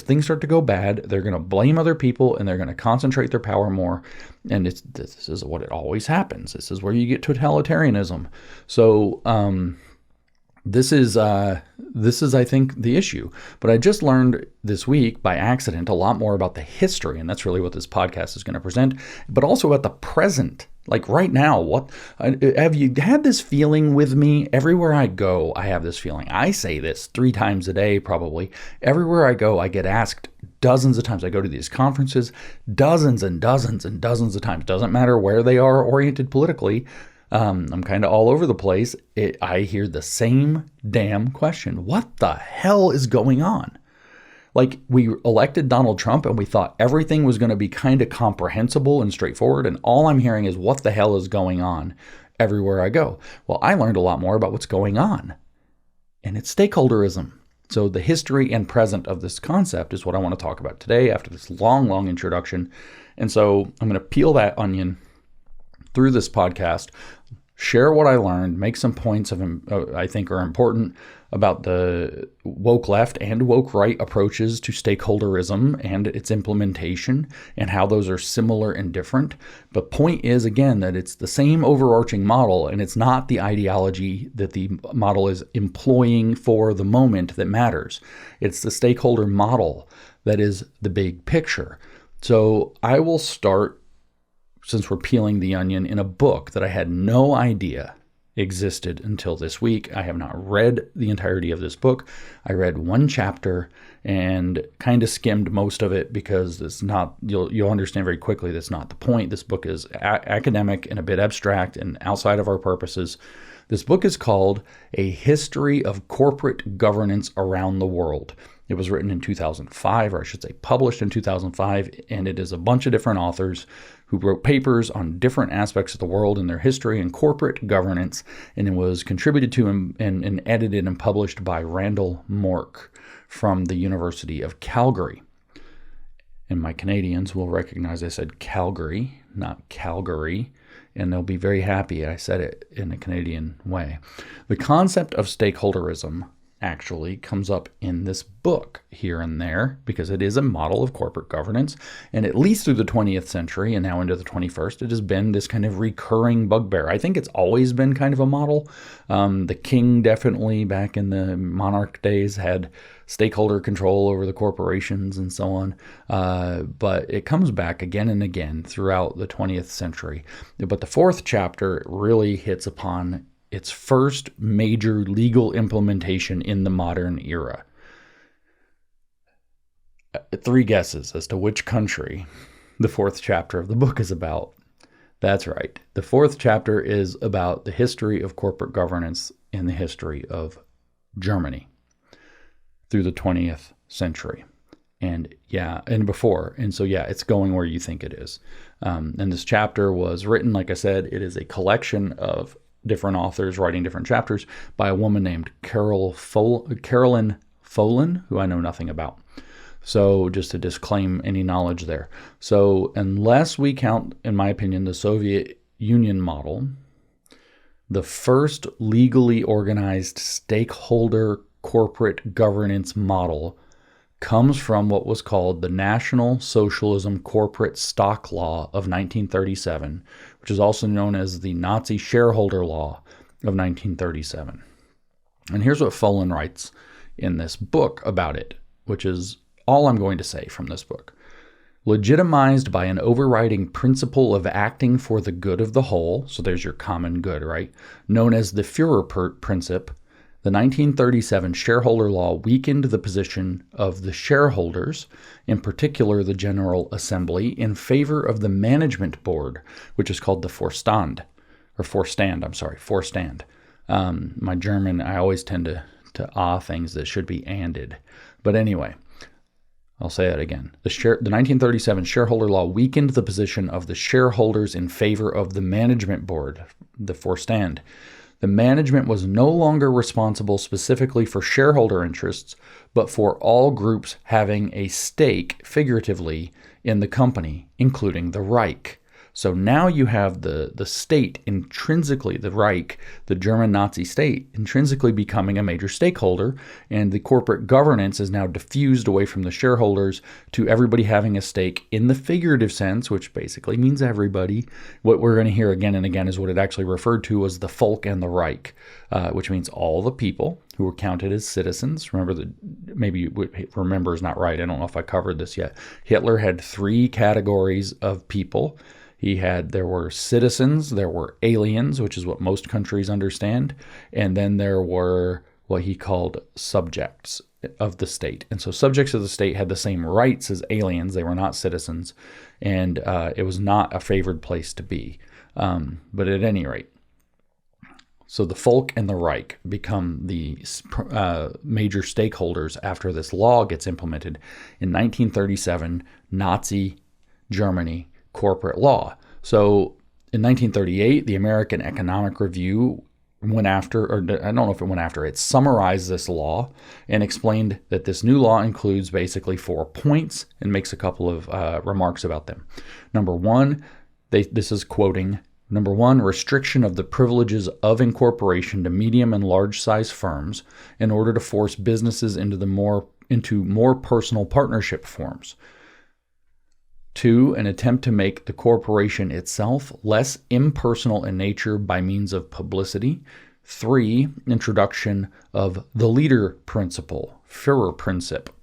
things start to go bad, they're going to blame other people and they're going to concentrate their power more. And this is what it always happens. This is where you get totalitarianism. So This is, I think, the issue. But I just learned this week by accident a lot more about the history, and that's really what this podcast is going to present, but also about the present. Like right now, have you had this feeling with me? Everywhere I go, I have this feeling. I say this 3 times a day, probably. Everywhere I go, I get asked dozens of times. I go to these conferences dozens and dozens and dozens of times. Doesn't matter where they are oriented politically. I'm kind of all over the place. I hear the same damn question. What the hell is going on? Like, we elected Donald Trump and we thought everything was going to be kind of comprehensible and straightforward. And all I'm hearing is what the hell is going on everywhere I go. Well, I learned a lot more about what's going on. And it's stakeholderism. So the history and present of this concept is what I want to talk about today after this long, long introduction. And so I'm going to peel that onion through this podcast, share what I learned, make some points I think are important about the woke left and woke right approaches to stakeholderism and its implementation and how those are similar and different. But point is, again, that it's the same overarching model, and it's not the ideology that the model is employing for the moment that matters. It's the stakeholder model that is the big picture. So I will start, since we're peeling the onion, in a book that I had no idea existed until this week. I have not read the entirety of this book. I read one chapter and kind of skimmed most of it because it's not, you'll understand very quickly that's not the point. This book is academic and a bit abstract and outside of our purposes. This book is called A History of Corporate Governance Around the World. It was written in 2005, or I should say published in 2005, and it is a bunch of different authors who wrote papers on different aspects of the world and their history and corporate governance, and it was contributed to and edited and published by Randall Mork from the University of Calgary. And my Canadians will recognize I said Calgary, not Calgary, and they'll be very happy I said it in a Canadian way. The concept of stakeholderism actually comes up in this book here and there because it is a model of corporate governance, and at least through the 20th century and now into the 21st, it has been this kind of recurring bugbear. I think it's always been kind of a model. The king definitely back in the monarch days had stakeholder control over the corporations and so on. But it comes back again and again throughout the 20th century. But the fourth chapter really hits upon its first major legal implementation in the modern era. 3 guesses as to which country the fourth chapter of the book is about. That's right. The fourth chapter is about the history of corporate governance in the history of Germany through the 20th century. And before. And so, it's going where you think it is. And this chapter was written, like I said, it is a collection of different authors writing different chapters by a woman named Carolyn Folan, who I know nothing about. So just to disclaim any knowledge there. So unless we count, in my opinion, the Soviet Union model, the first legally organized stakeholder corporate governance model comes from what was called the National Socialism Corporate Stock Law of 1937, which is also known as the Nazi Shareholder Law of 1937. And here's what Folan writes in this book about it, which is all I'm going to say from this book. Legitimized by an overriding principle of acting for the good of the whole, so there's your common good, right? Known as the Führer principle, the 1937 shareholder law weakened the position of the shareholders, in particular the General Assembly, in favor of the management board, which is called the Vorstand. My German, I always tend to things that should be anded. But anyway, I'll say that again. The 1937 shareholder law weakened the position of the shareholders in favor of the management board, the Vorstand. The management was no longer responsible specifically for shareholder interests, but for all groups having a stake, figuratively, in the company, including the Reich. So now you have the state intrinsically, the Reich, the German Nazi state, intrinsically becoming a major stakeholder, and the corporate governance is now diffused away from the shareholders to everybody having a stake in the figurative sense, which basically means everybody. What we're going to hear again and again is what it actually referred to as the Volk and the Reich, which means all the people who were counted as citizens. Maybe remember is not right. I don't know if I covered this yet. Hitler had 3 categories of people. There were citizens, there were aliens, which is what most countries understand, and then there were what he called subjects of the state. And so subjects of the state had the same rights as aliens. They were not citizens, and it was not a favored place to be. But at any rate, so the Volk and the Reich become the major stakeholders after this law gets implemented in 1937, Nazi Germany corporate law. So in 1938, the American Economic Review it summarized this law and explained that this new law includes basically 4 points and makes a couple of remarks about them. Number 1, this is quoting, number 1, restriction of the privileges of incorporation to medium and large size firms in order to force businesses into more personal partnership forms. 2, an attempt to make the corporation itself less impersonal in nature by means of publicity. 3, introduction of the leader principle, Führer principle.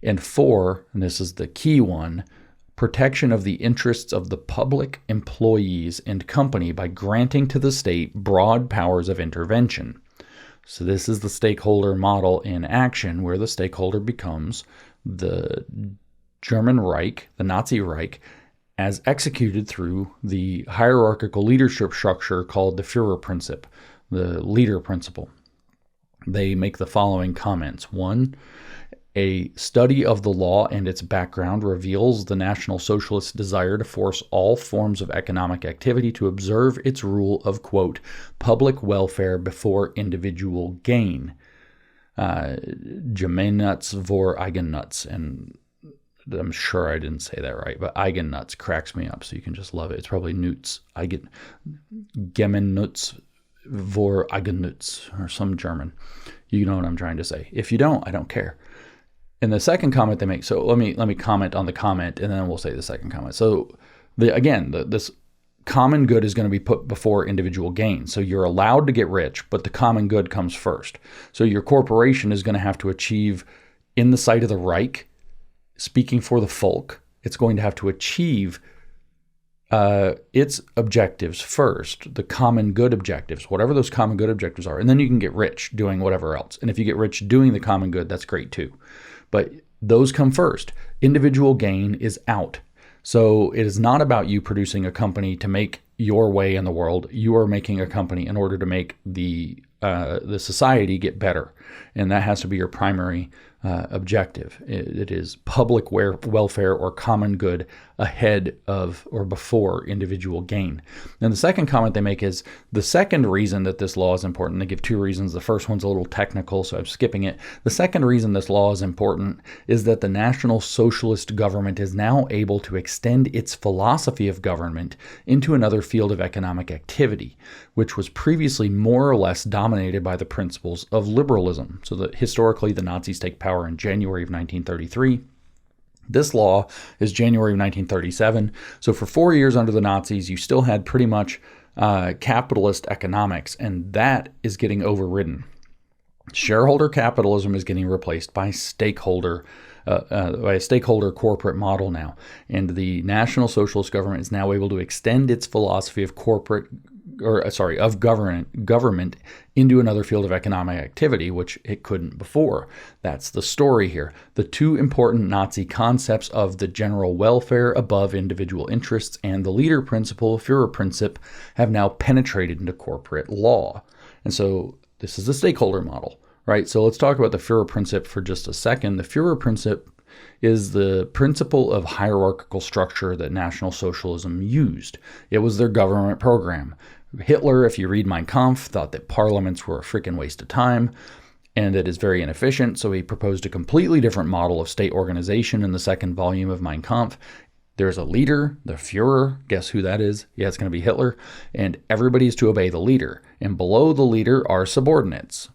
And 4, and this is the key one, protection of the interests of the public, employees, and company by granting to the state broad powers of intervention. So this is the stakeholder model in action, where the stakeholder becomes the German Reich, the Nazi Reich, as executed through the hierarchical leadership structure called the Führer principle, the leader principle. They make the following comments. 1, a study of the law and its background reveals the National Socialist desire to force all forms of economic activity to observe its rule of, quote, public welfare before individual gain. Gemeinnutz vor Eigennutz, and I'm sure I didn't say that right, but Eigennutz cracks me up, so you can just love it. It's probably Nutz. Gemeinnutz vor Eigennutz, or some German. You know what I'm trying to say. If you don't, I don't care. And the second comment they make, so let me comment on the comment, and then we'll say the second comment. So this common good is going to be put before individual gain. So you're allowed to get rich, but the common good comes first. So your corporation is going to have to achieve, in the sight of the Reich, speaking for the folk, it's going to have to achieve its objectives first, the common good objectives, whatever those common good objectives are. And then you can get rich doing whatever else. And if you get rich doing the common good, that's great too. But those come first. Individual gain is out. So it is not about you producing a company to make your way in the world. You are making a company in order to make the society get better. And that has to be your primary objective. It is public welfare or common good ahead of or before individual gain. And the second comment they make is the second reason that this law is important. They give two reasons. The first one's a little technical, so I'm skipping it. The second reason this law is important is that the National Socialist government is now able to extend its philosophy of government into another field of economic activity, which was previously more or less dominated by the principles of liberalism. So that historically the Nazis take power in January of 1933. This law is January of 1937. So for 4 years under the Nazis, you still had pretty much capitalist economics, and that is getting overridden. Shareholder capitalism is getting replaced by by a stakeholder corporate model now. And the National Socialist government is now able to extend its philosophy of government into another field of economic activity, which it couldn't before. That's the story here. The two important Nazi concepts of the general welfare above individual interests and the leader principle, Führerprinzip, have now penetrated into corporate law. And so this is the stakeholder model, right? So let's talk about the Führerprinzip for just a second. The Führerprinzip is the principle of hierarchical structure that National Socialism used. It was their government program. Hitler, if you read Mein Kampf, thought that parliaments were a freaking waste of time and it is very inefficient, so he proposed a completely different model of state organization in the second volume of Mein Kampf. There's a leader, the Führer. Guess who that is? Yeah, it's going to be Hitler. And everybody is to obey the leader. And below the leader are subordinates.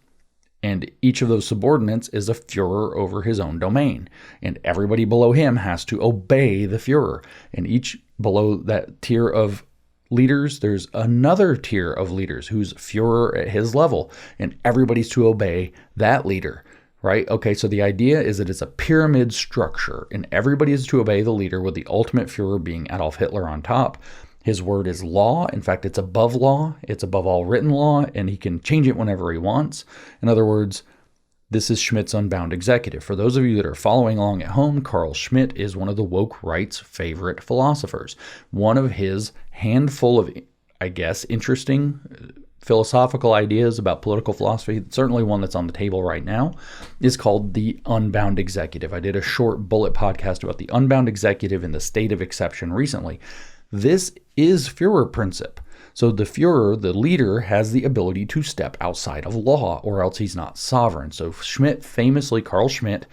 And each of those subordinates is a Führer over his own domain. And everybody below him has to obey the Führer. And each below that tier of leaders, there's another tier of leaders who's Führer at his level. And everybody's to obey that leader. Right? Okay, so the idea is that it's a pyramid structure, and everybody is to obey the leader, with the ultimate Führer being Adolf Hitler on top. His word is law. In fact, it's above law. It's above all written law, and he can change it whenever he wants. In other words, this is Schmitt's unbound executive. For those of you that are following along at home, Carl Schmitt is one of the woke right's favorite philosophers. One of his handful of, I guess, interesting philosophical ideas about political philosophy, certainly one that's on the table right now, is called the unbound executive. I did a short bullet podcast about the unbound executive in the state of exception recently. This is Führerprinzip. So the Führer, the leader, has the ability to step outside of law, or else he's not sovereign. So Schmitt famously, Carl Schmitt,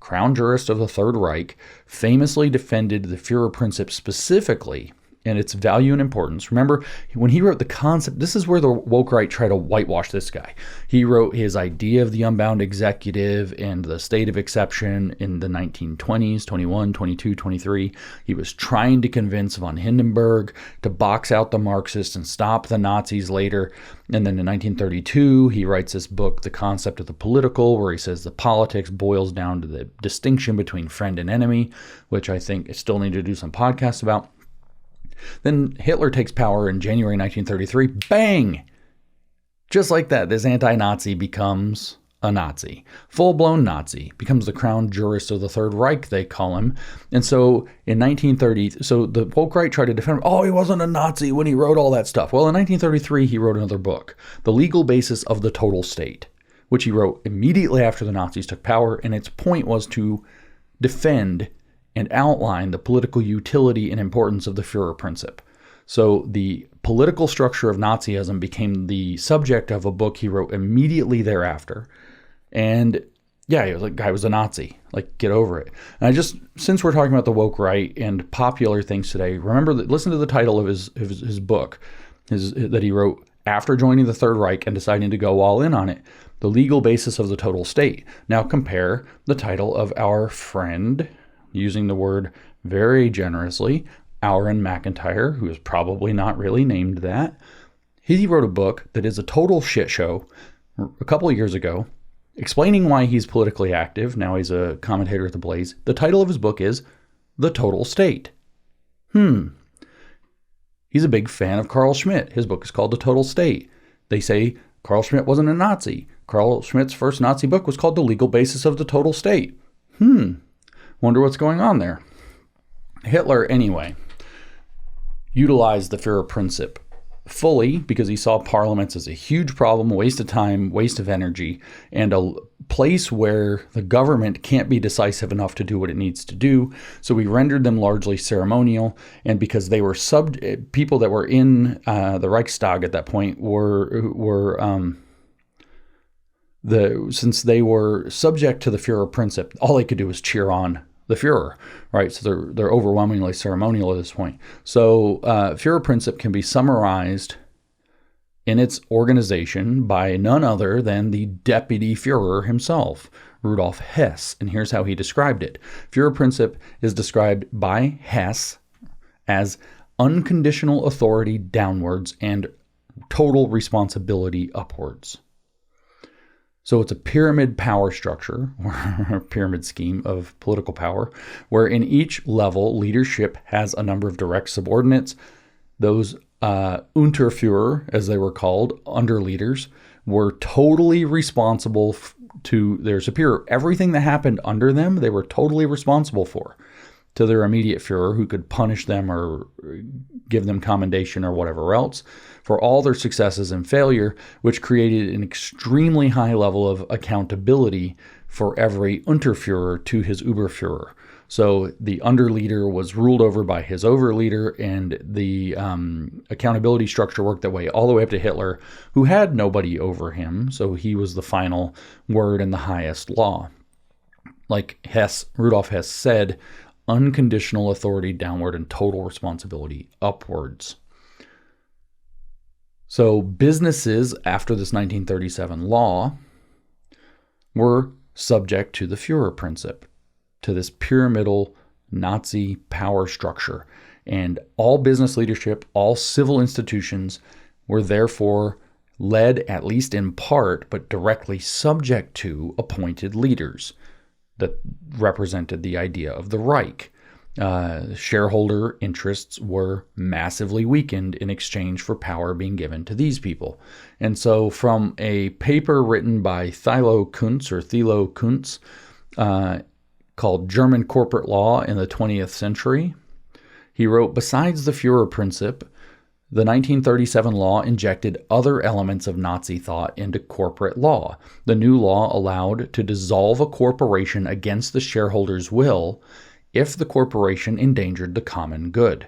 crown jurist of the Third Reich, famously defended the Führerprinzip specifically and its value and importance. Remember, when he wrote the concept, this is where the woke right try to whitewash this guy. He wrote his idea of the unbound executive and the state of exception in the 1920s, 21, 22, 23. He was trying to convince von Hindenburg to box out the Marxists and stop the Nazis later. And then in 1932, he writes this book, The Concept of the Political, where he says the politics boils down to the distinction between friend and enemy, which I think I still need to do some podcasts about. Then Hitler takes power in January 1933. Bang! Just like that, this anti-Nazi becomes a Nazi. Full-blown Nazi. Becomes the crown jurist of the Third Reich, they call him. And so in 1930, so the woke right tried to defend him. Oh, he wasn't a Nazi when he wrote all that stuff. Well, in 1933, he wrote another book, The Legal Basis of the Total State, which he wrote immediately after the Nazis took power. And its point was to defend and outline the political utility and importance of the Führerprinzip. So the political structure of Nazism became the subject of a book he wrote immediately thereafter. And yeah, he was like, guy was a Nazi. Like, get over it. And I just, since we're talking about the woke right and popular things today, remember that, listen to the title of his book that he wrote after joining the Third Reich and deciding to go all in on it. The Legal Basis of the Total State. Now compare the title of our friend, using the word very generously, Aaron McIntyre, who is probably not really named that, he wrote a book that is a total shit show a couple of years ago, explaining why he's politically active. Now he's a commentator at The Blaze. The title of his book is The Total State. He's a big fan of Carl Schmitt. His book is called The Total State. They say Carl Schmitt wasn't a Nazi. Carl Schmitt's first Nazi book was called The Legal Basis of the Total State. Wonder what's going on there. Hitler, anyway, utilized the Führerprinzip fully because he saw parliaments as a huge problem, a waste of time, waste of energy, and a place where the government can't be decisive enough to do what it needs to do. So he rendered them largely ceremonial, and because they were people that were in the Reichstag at that point since they were subject to the Führerprinzip, all they could do was cheer on the Führer, right? So they're overwhelmingly ceremonial at this point. So Führerprinzip can be summarized in its organization by none other than the deputy Führer himself, Rudolf Hess. And here's how he described it. Führerprinzip is described by Hess as unconditional authority downwards and total responsibility upwards. So it's a pyramid power structure, or a pyramid scheme of political power, where in each level, leadership has a number of direct subordinates. Those Unterführer, as they were called, under leaders, were totally responsible to their superior. Everything that happened under them, they were totally responsible for, to their immediate Führer, who could punish them or give them commendation or whatever else for all their successes and failure, which created an extremely high level of accountability for every Unterführer to his Oberführer. So the underleader was ruled over by his overleader, and the accountability structure worked that way all the way up to Hitler, who had nobody over him, so he was the final word and the highest law. Like Rudolf Hess said, unconditional authority downward and total responsibility upwards. So businesses after this 1937 law were subject to the Führerprinzip, to this pyramidal Nazi power structure. And all business leadership, all civil institutions were therefore led, at least in part, but directly subject to appointed leaders that represented the idea of the Reich. Shareholder interests were massively weakened in exchange for power being given to these people. And so from a paper written by Thilo Kuntz called German Corporate Law in the 20th Century, he wrote, besides the Führerprinzip, the 1937 law injected other elements of Nazi thought into corporate law. The new law allowed to dissolve a corporation against the shareholders' will if the corporation endangered the common good.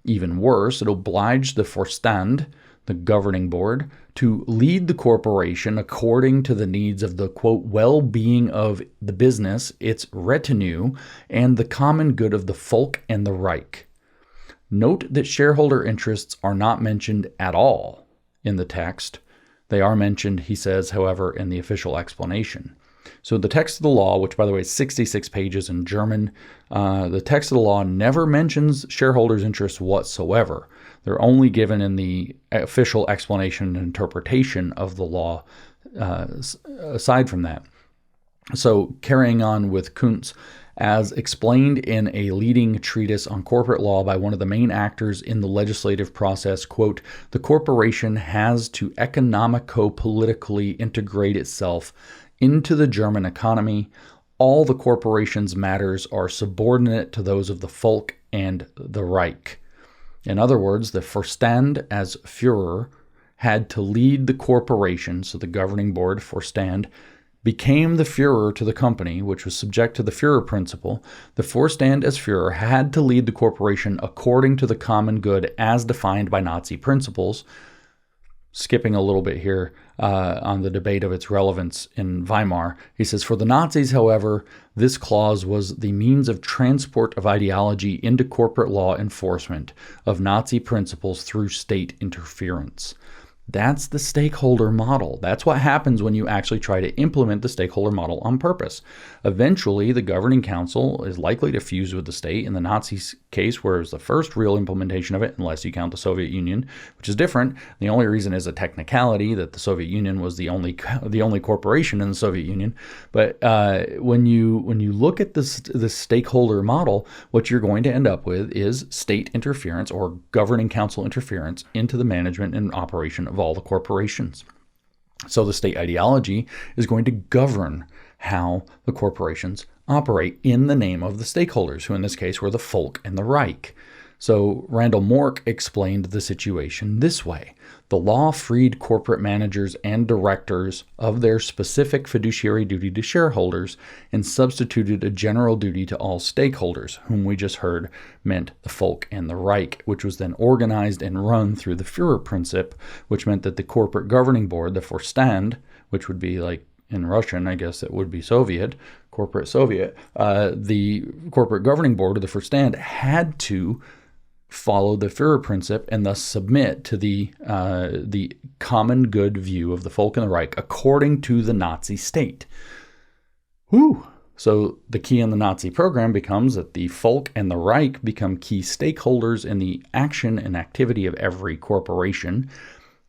Even worse, it obliged the Vorstand, the governing board, to lead the corporation according to the needs of the, quote, well-being of the business, its retinue, and the common good of the folk and the Reich. Note that shareholder interests are not mentioned at all in the text. They are mentioned, he says, however, in the official explanation. So the text of the law, which by the way is 66 pages in German, the text of the law never mentions shareholders' interests whatsoever. They're only given in the official explanation and interpretation of the law aside from that. So carrying on with Kuntz, as explained in a leading treatise on corporate law by one of the main actors in the legislative process, quote, the corporation has to economico-politically integrate itself into the German economy. All the corporation's matters are subordinate to those of the folk and the Reich. In other words, the Vorstand as Führer had to lead the corporation, so the governing board, Vorstand, became the Führer to the company, which was subject to the Führer principle. The Vorstand as Führer had to lead the corporation according to the common good as defined by Nazi principles. Skipping a little bit here on the debate of its relevance in Weimar, he says, for the Nazis, however, this clause was the means of transport of ideology into corporate law enforcement of Nazi principles through state interference. That's the stakeholder model. That's what happens when you actually try to implement the stakeholder model on purpose. Eventually, the governing council is likely to fuse with the state. In the Nazi case, where it was the first real implementation of it, unless you count the Soviet Union, which is different. The only reason is a technicality that the Soviet Union was the only corporation in the Soviet Union. But when you look at this stakeholder model, what you're going to end up with is state interference or governing council interference into the management and operation of all the corporations. So the state ideology is going to govern how the corporations operate in the name of the stakeholders, who in this case were the folk and the Reich. So Randall Mork explained the situation this way. The law freed corporate managers and directors of their specific fiduciary duty to shareholders and substituted a general duty to all stakeholders, whom we just heard meant the folk and the Reich, which was then organized and run through the Führer principle, which meant that the corporate governing board, the Vorstand, which would be like in Russian, I guess it would be Soviet, corporate Soviet, the corporate governing board of the Vorstand had to follow the Führer principle and thus submit to the common good view of the folk and the Reich according to the Nazi state. Whew. So the key in the Nazi program becomes that the folk and the Reich become key stakeholders in the action and activity of every corporation,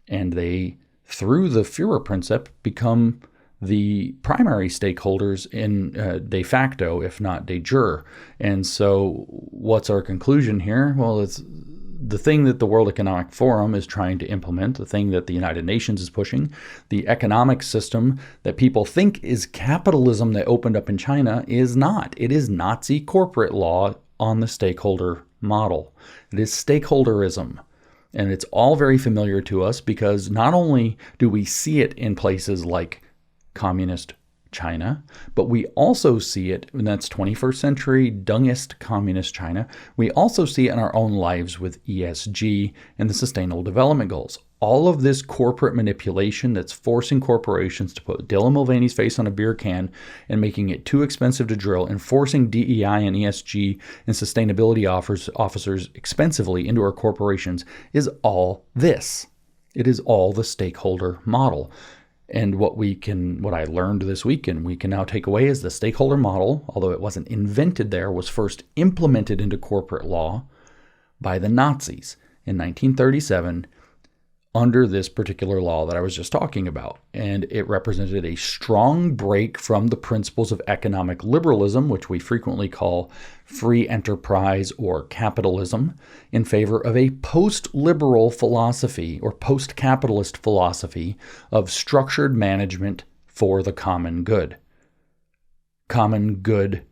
and they, through the Führer principle, become the primary stakeholders in de facto, if not de jure. And so what's our conclusion here? Well, it's the thing that the World Economic Forum is trying to implement, the thing that the United Nations is pushing, the economic system that people think is capitalism that opened up in China is not. It is Nazi corporate law on the stakeholder model. It is stakeholderism. And it's all very familiar to us because not only do we see it in places like communist China, but we also see it, and that's 21st century dungist communist China. We also see it in our own lives with ESG and the Sustainable Development Goals. All of this corporate manipulation that's forcing corporations to put Dylan Mulvaney's face on a beer can and making it too expensive to drill and forcing DEI and ESG and sustainability officers expensively into our corporations is all this. It is all the stakeholder model. And what I learned this week and we can now take away is the stakeholder model, although it wasn't invented there, was first implemented into corporate law by the Nazis in 1937 under this particular law that I was just talking about. And it represented a strong break from the principles of economic liberalism, which we frequently call free enterprise or capitalism, in favor of a post-liberal philosophy or post-capitalist philosophy of structured management for the common good. Common good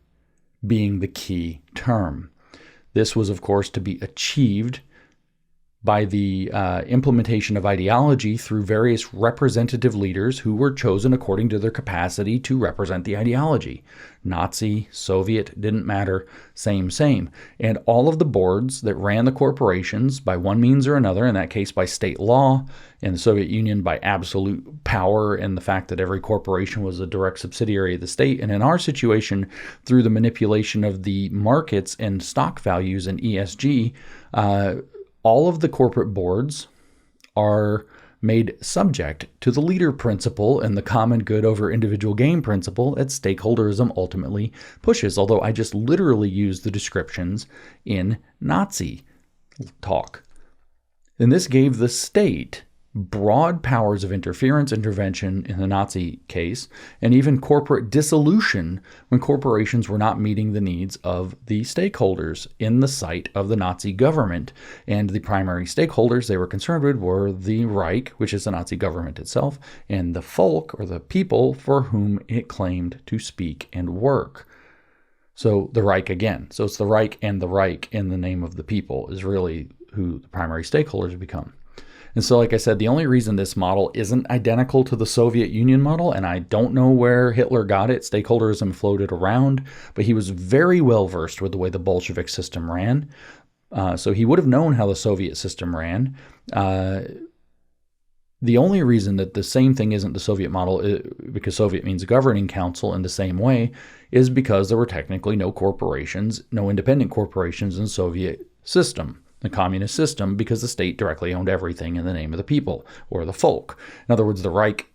being the key term. This was, of course, to be achieved by the implementation of ideology through various representative leaders who were chosen according to their capacity to represent the ideology. Nazi, Soviet, didn't matter, same. And all of the boards that ran the corporations by one means or another, in that case by state law, in the Soviet Union by absolute power and the fact that every corporation was a direct subsidiary of the state, and in our situation through the manipulation of the markets and stock values and ESG, all of the corporate boards are made subject to the leader principle and the common good over individual gain principle that stakeholderism ultimately pushes, although I just literally used the descriptions in Nazi talk. And this gave the state broad powers of intervention in the Nazi case, and even corporate dissolution when corporations were not meeting the needs of the stakeholders in the sight of the Nazi government. And the primary stakeholders they were concerned with were the Reich, which is the Nazi government itself, and the folk, or the people for whom it claimed to speak and work. So the Reich again. So it's the Reich and the Reich in the name of the people is really who the primary stakeholders become. And so, like I said, the only reason this model isn't identical to the Soviet Union model, and I don't know where Hitler got it, stakeholderism floated around, but he was very well versed with the way the Bolshevik system ran. So he would have known how the Soviet system ran. The only reason that the same thing isn't the Soviet model, because Soviet means governing council in the same way, is because there were technically no corporations, no independent corporations in the Soviet system. the communist system, because the state directly owned everything in the name of the people, or the folk. In other words, the Reich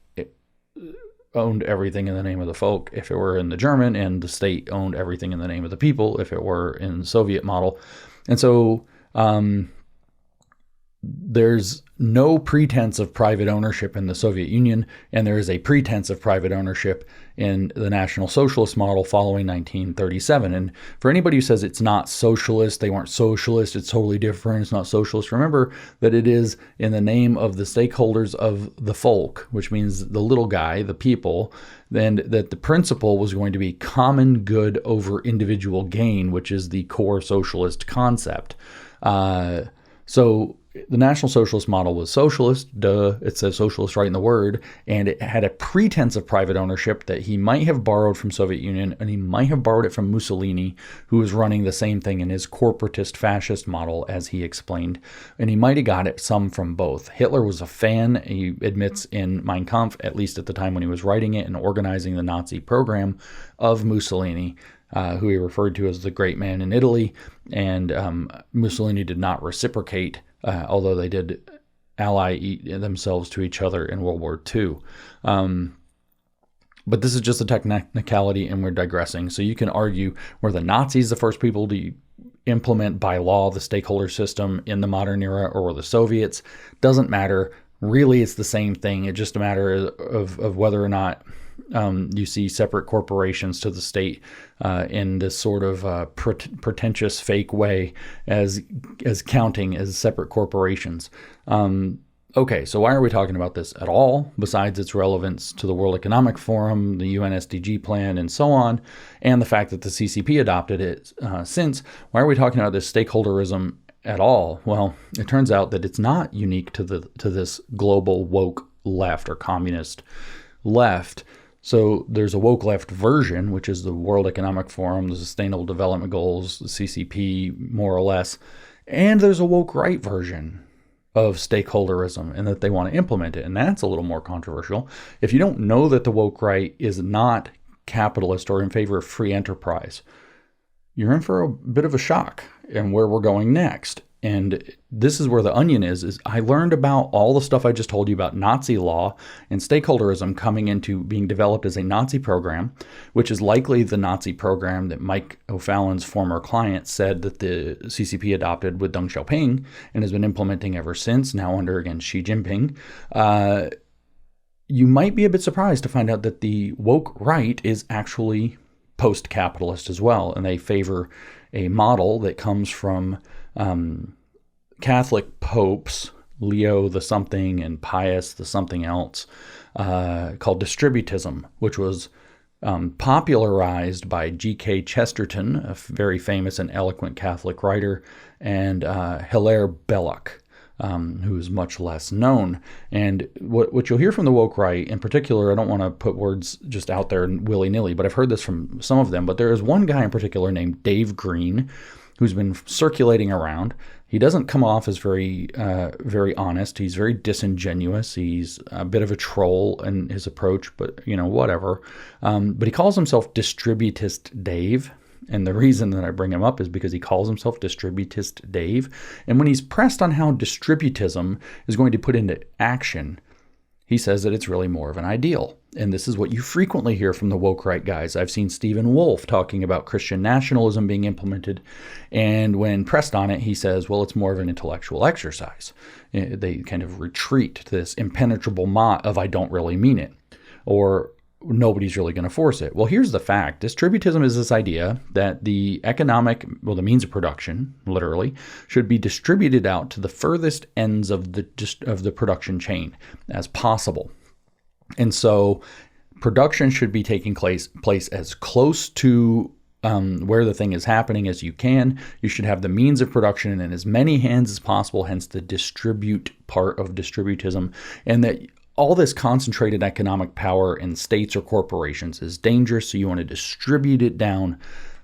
owned everything in the name of the folk if it were in the German, and the state owned everything in the name of the people if it were in the Soviet model. And so there's no pretense of private ownership in the Soviet Union, and there is a pretense of private ownership in the National Socialist model following 1937. And for anybody who says it's not socialist, they weren't socialist, it's totally different, it's not socialist, remember that it is in the name of the stakeholders of the folk, which means the little guy, the people, and that the principle was going to be common good over individual gain, which is the core socialist concept. So the National Socialist model was socialist, duh, it says socialist right in the word, and it had a pretense of private ownership that he might have borrowed from Soviet Union, and he might have borrowed it from Mussolini, who was running the same thing in his corporatist fascist model, as he explained, and he might have got it some from both. Hitler was a fan, he admits in Mein Kampf, at least at the time when he was writing it and organizing the Nazi program, of Mussolini, who he referred to as the great man in Italy, and Mussolini did not reciprocate, although they did ally themselves to each other in World War II. But this is just a technicality, and we're digressing. So you can argue, were the Nazis the first people to implement by law the stakeholder system in the modern era, or were the Soviets? Doesn't matter. Really, it's the same thing. It's just a matter of whether or not you see separate corporations to the state in this sort of pretentious fake way as counting as separate corporations. Okay, so why are we talking about this at all, besides its relevance to the World Economic Forum, the UN SDG plan, and so on, and the fact that the CCP adopted it since? Why are we talking about this stakeholderism at all? Well, it turns out that it's not unique to this global woke left or communist left. So there's a woke left version, which is the World Economic Forum, the Sustainable Development Goals, the CCP, more or less. And there's a woke right version of stakeholderism, and that they want to implement it. And that's a little more controversial. If you don't know that the woke right is not capitalist or in favor of free enterprise, you're in for a bit of a shock in where we're going next. And this is where the onion is I learned about all the stuff I just told you about Nazi law and stakeholderism coming into being developed as a Nazi program, which is likely the Nazi program that Mike O'Fallon's former client said that the CCP adopted with Deng Xiaoping and has been implementing ever since, now under, again, Xi Jinping. You might be a bit surprised to find out that the woke right is actually post-capitalist as well, and they favor a model that comes from Catholic popes, Leo the something and Pius the something else, called distributism, which was popularized by G.K. Chesterton, a very famous and eloquent Catholic writer, and Hilaire Belloc, who is much less known. And what you'll hear from the woke right, in particular, I don't want to put words just out there willy-nilly, but I've heard this from some of them, but there is one guy in particular named Dave Green, who's been circulating around. He doesn't come off as very honest. He's very disingenuous. He's a bit of a troll in his approach, but whatever. But he calls himself Distributist Dave. And the reason that I bring him up is because he calls himself Distributist Dave. And when he's pressed on how distributism is going to put into action, he says that it's really more of an ideal. And this is what you frequently hear from the woke right guys. I've seen Stephen Wolfe talking about Christian nationalism being implemented. And when pressed on it, he says, well, it's more of an intellectual exercise. They kind of retreat to this impenetrable mott of I don't really mean it, or nobody's really going to force it. Well, here's the fact. Distributism is this idea that the means of production, literally, should be distributed out to the furthest ends of the production chain as possible. And so production should be taking place as close to where the thing is happening as you can. You should have the means of production in as many hands as possible, hence the distribute part of distributism, and that all this concentrated economic power in states or corporations is dangerous, so you want to distribute it down.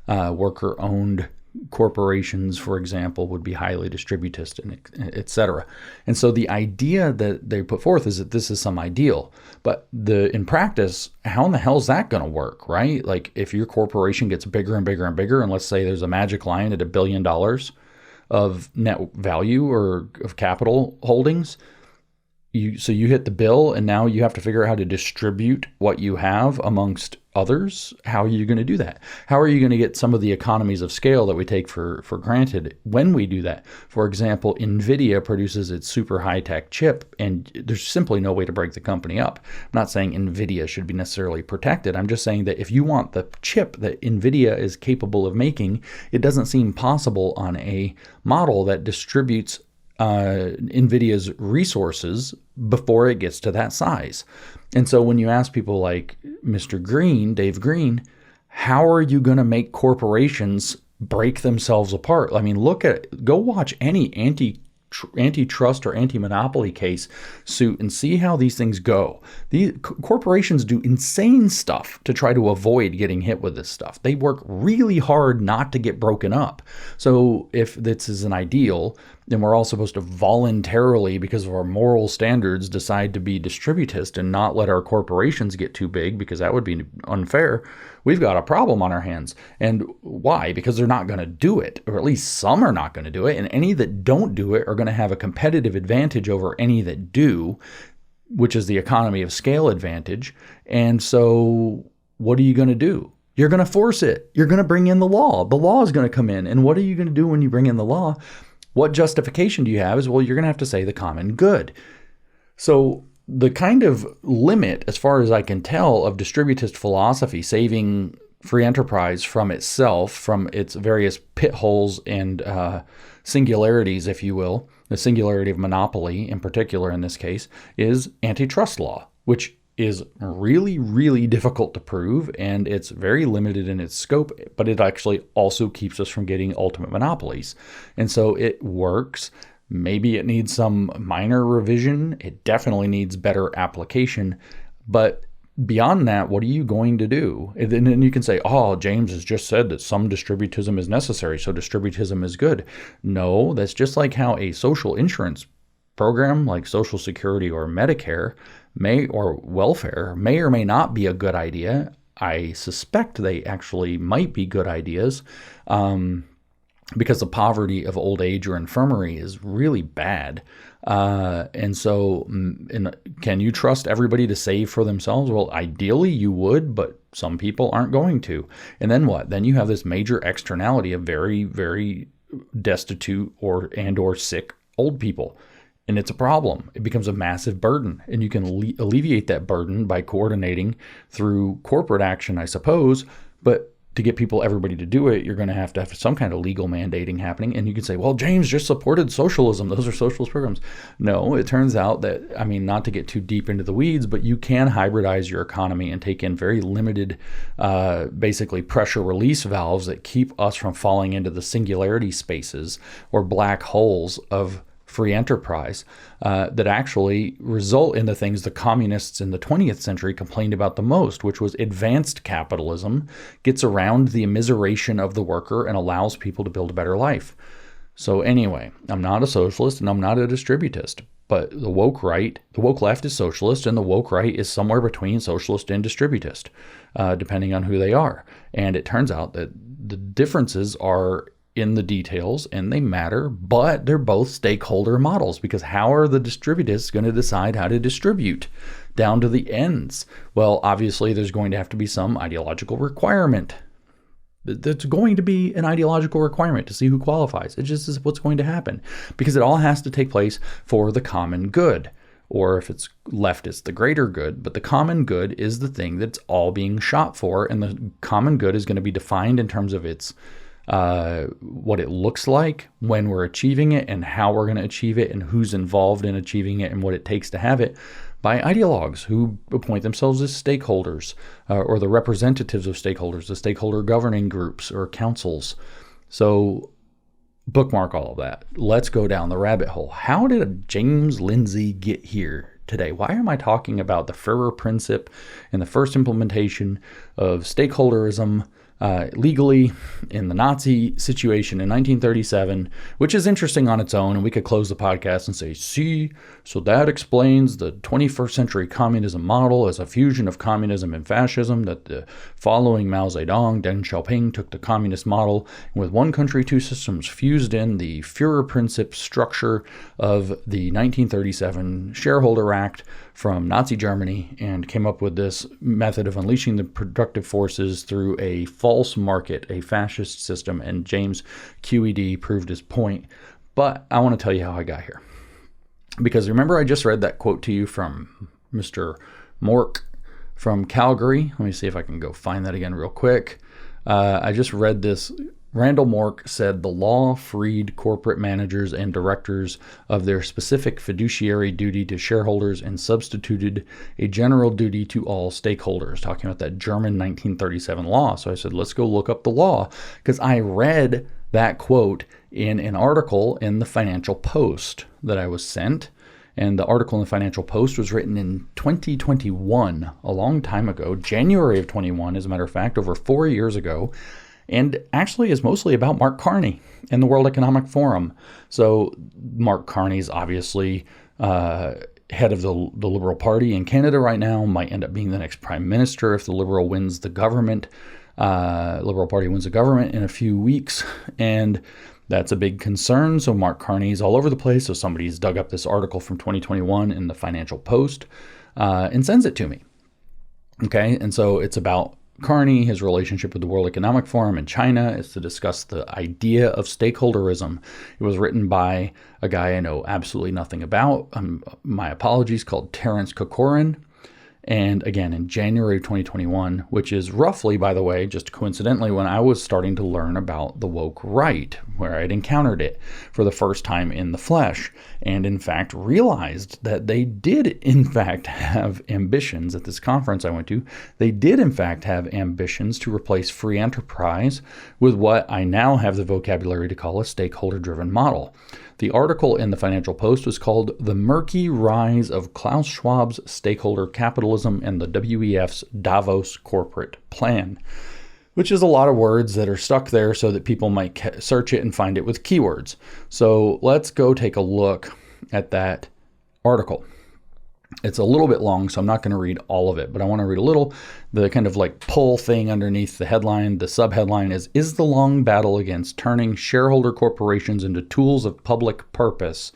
Worker-owned corporations, for example, would be highly distributist, and et cetera. And so the idea that they put forth is that this is some ideal. But in practice, how in the hell is that going to work, right? Like if your corporation gets bigger and bigger and bigger, and let's say there's a magic line at $1 billion, of net value or of capital holdings. So you hit the bill, and now you have to figure out how to distribute what you have amongst others. How are you going to do that? How are you going to get some of the economies of scale that we take for granted when we do that? For example, NVIDIA produces its super high-tech chip, and there's simply no way to break the company up. I'm not saying NVIDIA should be necessarily protected. I'm just saying that if you want the chip that NVIDIA is capable of making, it doesn't seem possible on a model that distributes NVIDIA's resources before it gets to that size. And so when you ask people like Mr. Green, Dave Green, how are you going to make corporations break themselves apart? I mean, go watch any antitrust or anti-monopoly case suit and see how these things go. These corporations do insane stuff to try to avoid getting hit with this stuff. They work really hard not to get broken up. So if this is an ideal, then we're all supposed to voluntarily, because of our moral standards, decide to be distributist and not let our corporations get too big, because that would be unfair. We've got a problem on our hands. And why? Because they're not going to do it, or at least some are not going to do it. And any that don't do it are going to have a competitive advantage over any that do, which is the economy of scale advantage. And so what are you going to do? You're going to force it. You're going to bring in the law. The law is going to come in. And what are you going to do when you bring in the law? What justification do you have? Is, well, you're going to have to say the common good. So the kind of limit, as far as I can tell, of distributist philosophy, saving free enterprise from itself, from its various pit holes and singularities, if you will, the singularity of monopoly in particular in this case, is antitrust law, which is really, really difficult to prove, and it's very limited in its scope, but it actually also keeps us from getting ultimate monopolies. And so it works. Maybe it needs some minor revision. It definitely needs better application. But beyond that, what are you going to do? And then you can say, oh, James has just said that some distributism is necessary, so distributism is good. No, that's just like how a social insurance program like Social Security or Medicare or welfare may or may not be a good idea. I suspect they actually might be good ideas because the poverty of old age or infirmary is really bad. And so can you trust everybody to save for themselves? Well, ideally you would, but some people aren't going to. And then what? Then you have this major externality of very, very destitute or sick old people. And it's a problem. It becomes a massive burden. And you can alleviate that burden by coordinating through corporate action, I suppose. But to get everybody to do it, you're going to have some kind of legal mandating happening. And you can say, well, James just supported socialism. Those are socialist programs. No, it turns out that, not to get too deep into the weeds, but you can hybridize your economy and take in very limited, basically pressure release valves that keep us from falling into the singularity spaces or black holes of free enterprise that actually result in the things the communists in the 20th century complained about the most, which was advanced capitalism gets around the immiseration of the worker and allows people to build a better life. So anyway, I'm not a socialist and I'm not a distributist, but the woke left is socialist, and the woke right is somewhere between socialist and distributist, depending on who they are. And it turns out that the differences are in the details, and they matter, but they're both stakeholder models, because how are the distributists going to decide how to distribute down to the ends? Well, obviously there's going to have to be some ideological requirement. There's going to be an ideological requirement to see who qualifies. It just is what's going to happen, because it all has to take place for the common good. Or if it's left, it's the greater good. But the common good is the thing that's all being shot for, and the common good is going to be defined in terms of its what it looks like when we're achieving it, and how we're going to achieve it, and who's involved in achieving it, and what it takes to have it, by ideologues who appoint themselves as stakeholders, or the representatives of stakeholders, the stakeholder governing groups or councils. So bookmark all of that. Let's go down the rabbit hole. How did James Lindsay get here today? Why am I talking about the Führer principle and the first implementation of stakeholderism legally in the Nazi situation in 1937, which is interesting on its own. And we could close the podcast and say, see, so that explains the 21st century communism model as a fusion of communism and fascism, that following Mao Zedong, Deng Xiaoping took the communist model and with one country, two systems fused in the Führerprinzip structure of the 1937 Shareholder Act from Nazi Germany and came up with this method of unleashing the productive forces through a false market, a fascist system, and James QED proved his point. But I want to tell you how I got here. Because remember I just read that quote to you from Mr. Mork from Calgary. Let me see if I can go find that again real quick. I just read this. Randall Mork said the law freed corporate managers and directors of their specific fiduciary duty to shareholders and substituted a general duty to all stakeholders, talking about that German 1937 law. So I said, let's go look up the law, because I read that quote in an article in the Financial Post that I was sent. And the article in the Financial Post was written in 2021, a long time ago, January of 21, as a matter of fact, over 4 years ago. And actually is mostly about Mark Carney and the World Economic Forum. So Mark Carney's obviously head of the Liberal Party in Canada right now, might end up being the next prime minister if the Liberal wins the government. Liberal Party wins the government in a few weeks, and that's a big concern. So Mark Carney's all over the place. So somebody's dug up this article from 2021 in the Financial Post and sends it to me. Okay, and so it's about Carney, his relationship with the World Economic Forum and China. Is to discuss the idea of stakeholderism. It was written by a guy I know absolutely nothing about. My apologies, called Terence Kokorin. And again, in January of 2021, which is roughly, by the way, just coincidentally, when I was starting to learn about the woke right, where I'd encountered it for the first time in the flesh, and in fact realized that they did in fact have ambitions at this conference I went to. They did in fact have ambitions to replace free enterprise with what I now have the vocabulary to call a stakeholder-driven model. The article in the Financial Post was called The Murky Rise of Klaus Schwab's Stakeholder Capitalism and the WEF's Davos Corporate Plan, which is a lot of words that are stuck there so that people might search it and find it with keywords. So let's go take a look at that article. It's a little bit long, so I'm not going to read all of it, but I want to read a little. The kind of like pull thing underneath the headline, the subheadline is the long battle against turning shareholder corporations into tools of public purpose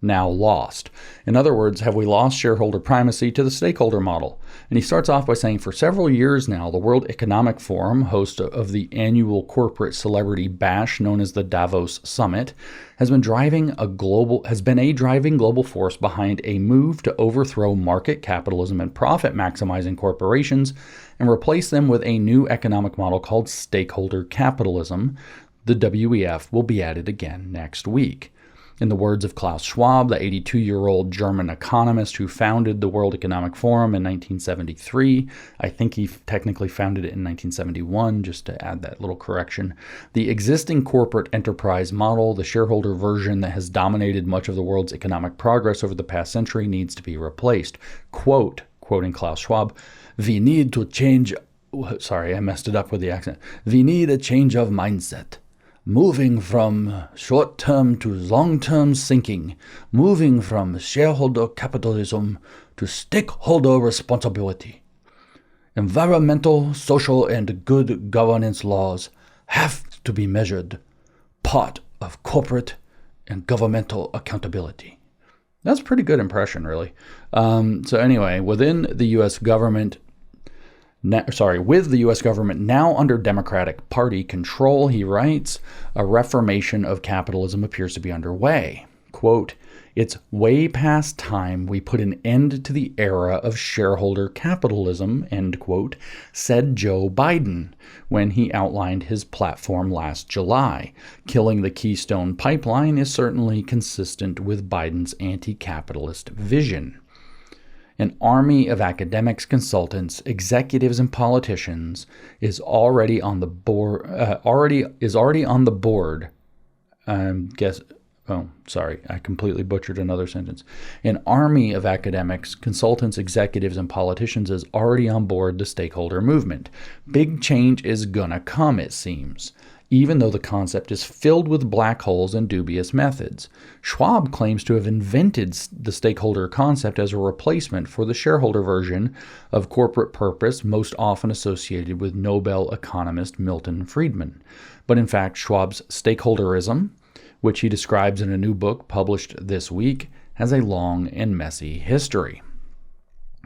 now lost? In other words, have we lost shareholder primacy to the stakeholder model? And he starts off by saying, for several years now, the World Economic Forum, host of the annual corporate celebrity bash known as the Davos Summit, has been a driving global force behind a move to overthrow market capitalism and profit maximizing corporations and replace them with a new economic model called stakeholder capitalism. The WEF will be at it again next week. In the words of Klaus Schwab, the 82-year-old German economist who founded the World Economic Forum in 1973, I think he technically founded it in 1971, just to add that little correction, the existing corporate enterprise model, the shareholder version that has dominated much of the world's economic progress over the past century, needs to be replaced. Quoting Klaus Schwab, we need to change, sorry, I messed it up with the accent. We need a change of mindset. Moving from short-term to long-term thinking, moving from shareholder capitalism to stakeholder responsibility. Environmental, social, and good governance laws have to be measured, part of corporate and governmental accountability. That's a pretty good impression, really. So anyway, within the U.S. government, with the U.S. government now under Democratic Party control, he writes, a reformation of capitalism appears to be underway. Quote, it's way past time we put an end to the era of shareholder capitalism, end quote, said Joe Biden when he outlined his platform last July. Killing the Keystone Pipeline is certainly consistent with Biden's anti-capitalist vision. An army of academics, consultants, executives, and politicians is already on the board. Oh, sorry, I completely butchered another sentence. An army of academics, consultants, executives, and politicians is already on board the stakeholder movement. Big change is gonna come, it seems, even though the concept is filled with black holes and dubious methods. Schwab claims to have invented the stakeholder concept as a replacement for the shareholder version of corporate purpose most often associated with Nobel economist Milton Friedman. But in fact, Schwab's stakeholderism, which he describes in a new book published this week, has a long and messy history.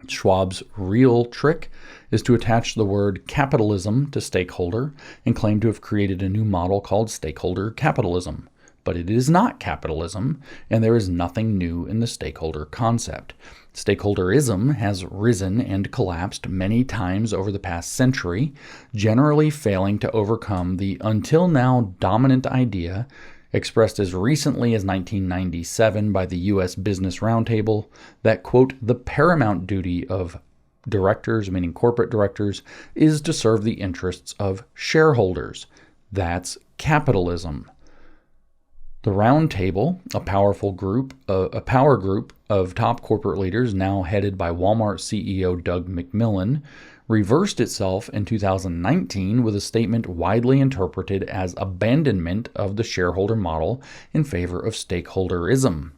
Schwab's real trick is to attach the word capitalism to stakeholder and claim to have created a new model called stakeholder capitalism. But it is not capitalism, and there is nothing new in the stakeholder concept. Stakeholderism has risen and collapsed many times over the past century, generally failing to overcome the until now dominant idea expressed as recently as 1997 by the U.S. Business Roundtable that, quote, the paramount duty of directors, meaning corporate directors, is to serve the interests of shareholders. That's capitalism. The Roundtable, a power group of top corporate leaders now headed by Walmart CEO Doug McMillon, reversed itself in 2019 with a statement widely interpreted as abandonment of the shareholder model in favor of stakeholderism.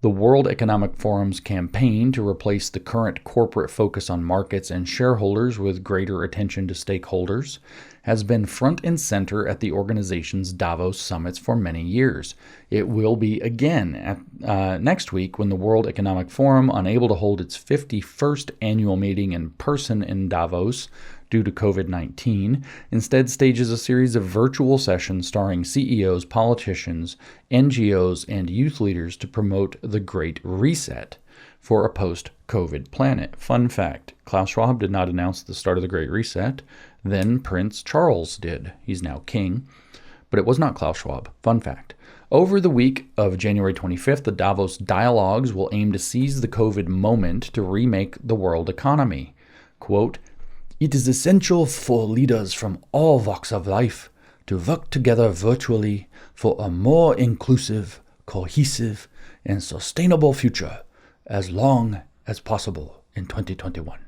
The World Economic Forum's campaign to replace the current corporate focus on markets and shareholders with greater attention to stakeholders has been front and center at the organization's Davos summits for many years. It will be again next week when the World Economic Forum, unable to hold its 51st annual meeting in person in Davos due to COVID-19, instead stages a series of virtual sessions starring CEOs, politicians, NGOs, and youth leaders to promote the Great Reset for a post-COVID planet. Fun fact, Klaus Schwab did not announce the start of the Great Reset. Then Prince Charles did. He's now king. But it was not Klaus Schwab. Fun fact. Over the week of January 25th, the Davos Dialogues will aim to seize the COVID moment to remake the world economy. Quote, it is essential for leaders from all walks of life to work together virtually for a more inclusive, cohesive, and sustainable future as long as possible in 2021.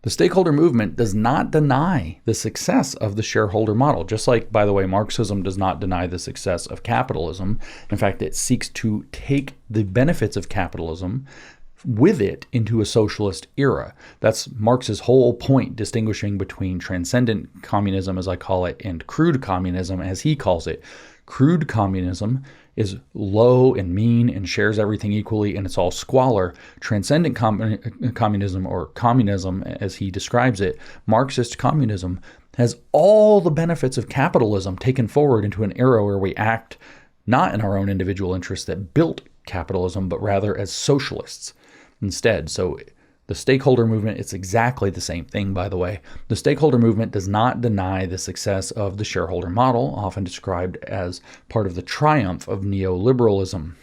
The stakeholder movement does not deny the success of the shareholder model, just like, by the way, Marxism does not deny the success of capitalism. In fact, it seeks to take the benefits of capitalism with it into a socialist era. That's Marx's whole point, distinguishing between transcendent communism, as I call it, and crude communism, as he calls it. Crude communism is low and mean and shares everything equally, and it's all squalor. Transcendent communism, or communism as he describes it, Marxist communism, has all the benefits of capitalism taken forward into an era where we act not in our own individual interests that built capitalism, but rather as socialists instead. So the stakeholder movement, it's exactly the same thing, by the way. The stakeholder movement does not deny the success of the shareholder model, often described as part of the triumph of neoliberalism.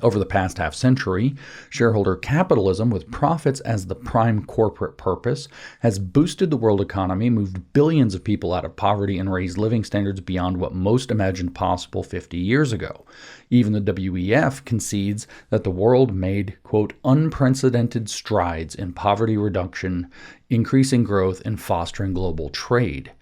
Over the past half century, shareholder capitalism, with profits as the prime corporate purpose, has boosted the world economy, moved billions of people out of poverty, and raised living standards beyond what most imagined possible 50 years ago. Even the WEF concedes that the world made, quote, unprecedented strides in poverty reduction, increasing growth, and fostering global trade.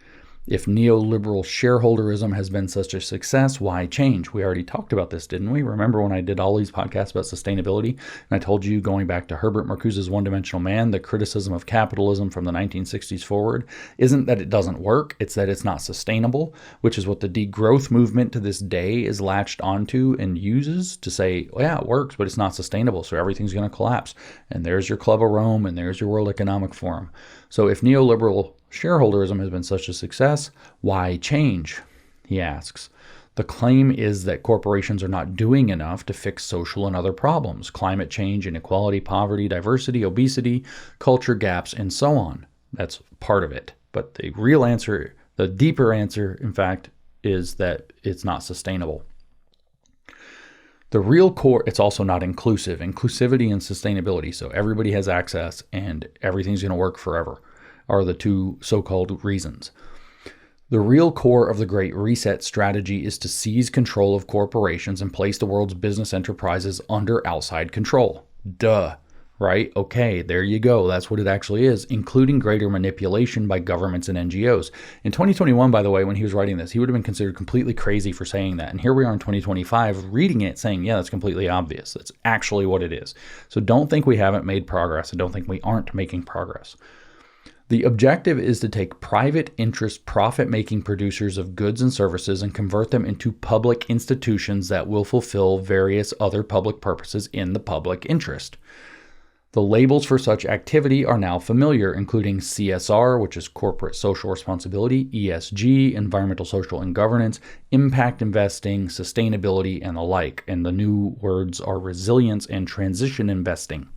If neoliberal shareholderism has been such a success, why change? We already talked about this, didn't we? Remember when I did all these podcasts about sustainability, and I told you, going back to Herbert Marcuse's One-Dimensional Man, the criticism of capitalism from the 1960s forward isn't that it doesn't work, it's that it's not sustainable, which is what the degrowth movement to this day is latched onto and uses to say, well, yeah, it works, but it's not sustainable, so everything's going to collapse. And there's your Club of Rome, and there's your World Economic Forum. So if neoliberal shareholderism has been such a success, why change? He asks. The claim is that corporations are not doing enough to fix social and other problems, climate change, inequality, poverty, diversity, obesity, culture gaps, and so on. That's part of it. But the real answer, the deeper answer, in fact, is that it's not sustainable. The real core, it's also not inclusive. Inclusivity and sustainability, so everybody has access and everything's going to work forever, are the two so-called reasons. The real core of the Great Reset strategy is to seize control of corporations and place the world's business enterprises under outside control. Duh. Right? Okay, there you go. That's what it actually is, including greater manipulation by governments and NGOs. In 2021, by the way, when he was writing this, he would have been considered completely crazy for saying that. And here we are in 2025 reading it saying, yeah, that's completely obvious. That's actually what it is. So don't think we haven't made progress, and don't think we aren't making progress. The objective is to take private interest, profit-making producers of goods and services and convert them into public institutions that will fulfill various other public purposes in the public interest. The labels for such activity are now familiar, including CSR, which is corporate social responsibility, ESG, environmental, social, and governance, impact investing, sustainability, and the like. And the new words are resilience and transition investing.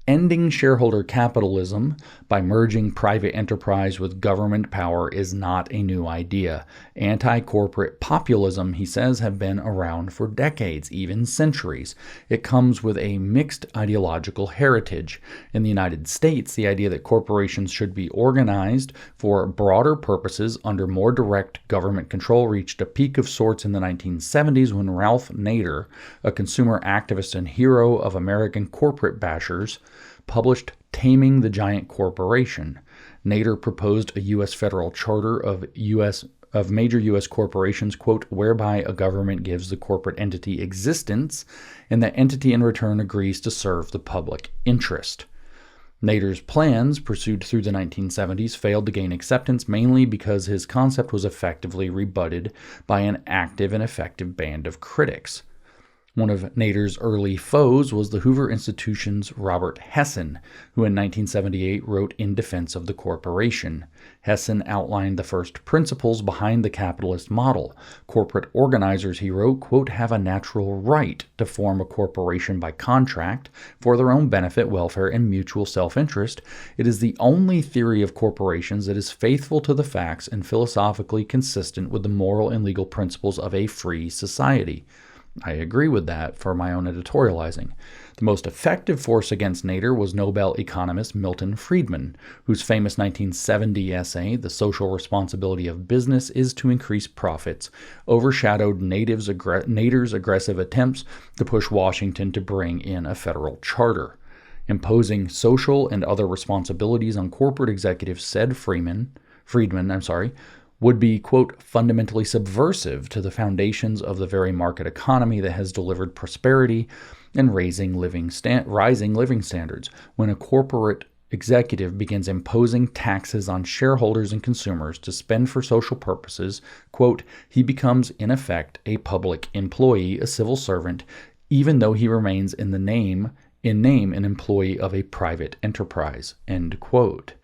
Ending shareholder capitalism by merging private enterprise with government power is not a new idea. Anti-corporate populism, he says, have been around for decades, even centuries. It comes with a mixed ideological heritage. In the United States, the idea that corporations should be organized for broader purposes under more direct government control reached a peak of sorts in the 1970s when Ralph Nader, a consumer activist and hero of American corporate bashers, published Taming the Giant Corporation. Nader proposed a U.S. federal charter of major U.S. corporations, quote, whereby a government gives the corporate entity existence and that entity in return agrees to serve the public interest. Nader's plans, pursued through the 1970s, failed to gain acceptance mainly because his concept was effectively rebutted by an active and effective band of critics. One of Nader's early foes was the Hoover Institution's Robert Hessen, who in 1978 wrote In Defense of the Corporation. Hessen outlined the first principles behind the capitalist model. Corporate organizers, he wrote, quote, have a natural right to form a corporation by contract for their own benefit, welfare, and mutual self-interest. It is the only theory of corporations that is faithful to the facts and philosophically consistent with the moral and legal principles of a free society. I agree with that for my own editorializing. The most effective force against Nader was Nobel economist Milton Friedman, whose famous 1970 essay, The Social Responsibility of Business is to Increase Profits, overshadowed Nader's aggressive attempts to push Washington to bring in a federal charter. Imposing social and other responsibilities on corporate executives, said Friedman, would be, quote, fundamentally subversive to the foundations of the very market economy that has delivered prosperity and rising living standards. When a corporate executive begins imposing taxes on shareholders and consumers to spend for social purposes, quote, he becomes, in effect, a public employee, a civil servant, even though he remains in name an employee of a private enterprise, end quote.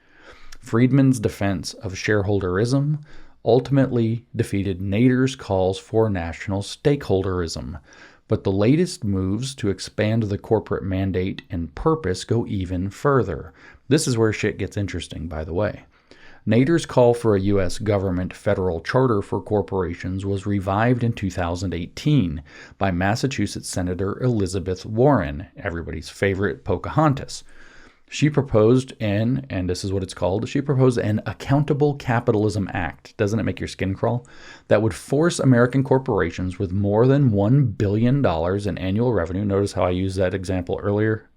Friedman's defense of shareholderism ultimately defeated Nader's calls for national stakeholderism, but the latest moves to expand the corporate mandate and purpose go even further. This is where shit gets interesting, by the way. Nader's call for a U.S. government federal charter for corporations was revived in 2018 by Massachusetts Senator Elizabeth Warren, everybody's favorite Pocahontas. She proposed and this is what it's called, she proposed an Accountable Capitalism Act, doesn't it make your skin crawl, that would force American corporations with more than $1 billion in annual revenue, notice how I used that example earlier,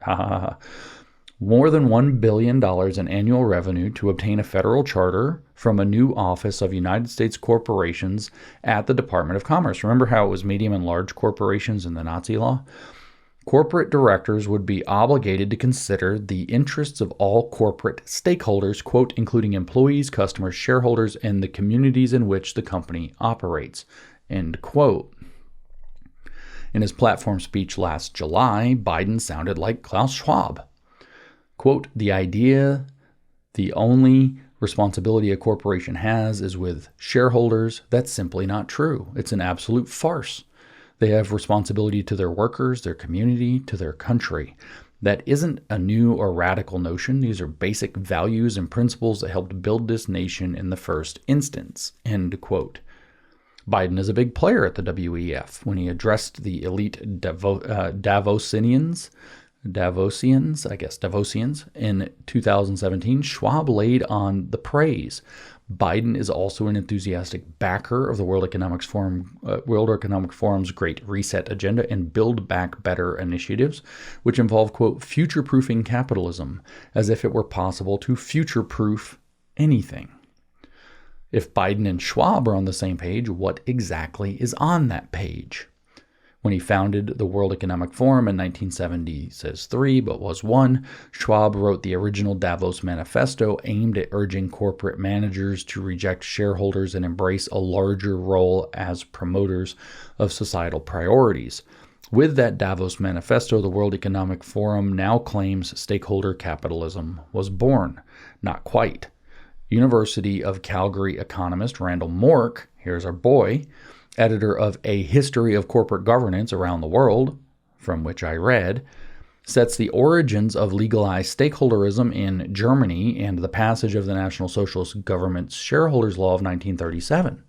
more than $1 billion in annual revenue to obtain a federal charter from a new Office of United States Corporations at the Department of Commerce. Remember how it was medium and large corporations in the Nazi law? Corporate directors would be obligated to consider the interests of all corporate stakeholders, quote, including employees, customers, shareholders, and the communities in which the company operates, end quote. In his platform speech last July, Biden sounded like Klaus Schwab. Quote, the idea the only responsibility a corporation has is with shareholders, that's simply not true. It's an absolute farce. They have responsibility to their workers, their community, to their country. That isn't a new or radical notion. These are basic values and principles that helped build this nation in the first instance, end quote. Biden is a big player at the WEF. When he addressed the elite Davosians in 2017, Schwab laid on the praise. Biden is also an enthusiastic backer of the World Economic Forum's Great Reset agenda and Build Back Better initiatives, which involve, quote, future-proofing capitalism, as if it were possible to future-proof anything. If Biden and Schwab are on the same page, what exactly is on that page? When he founded the World Economic Forum in 1970, says 3, but was 1, Schwab wrote the original Davos Manifesto aimed at urging corporate managers to reject shareholders and embrace a larger role as promoters of societal priorities. With that Davos Manifesto, the World Economic Forum now claims stakeholder capitalism was born. Not quite. University of Calgary economist Randall Mork, here's our boy, editor of A History of Corporate Governance Around the World, from which I read, sets the origins of legalized stakeholderism in Germany and the passage of the National Socialist Government's Shareholders Law of 1937.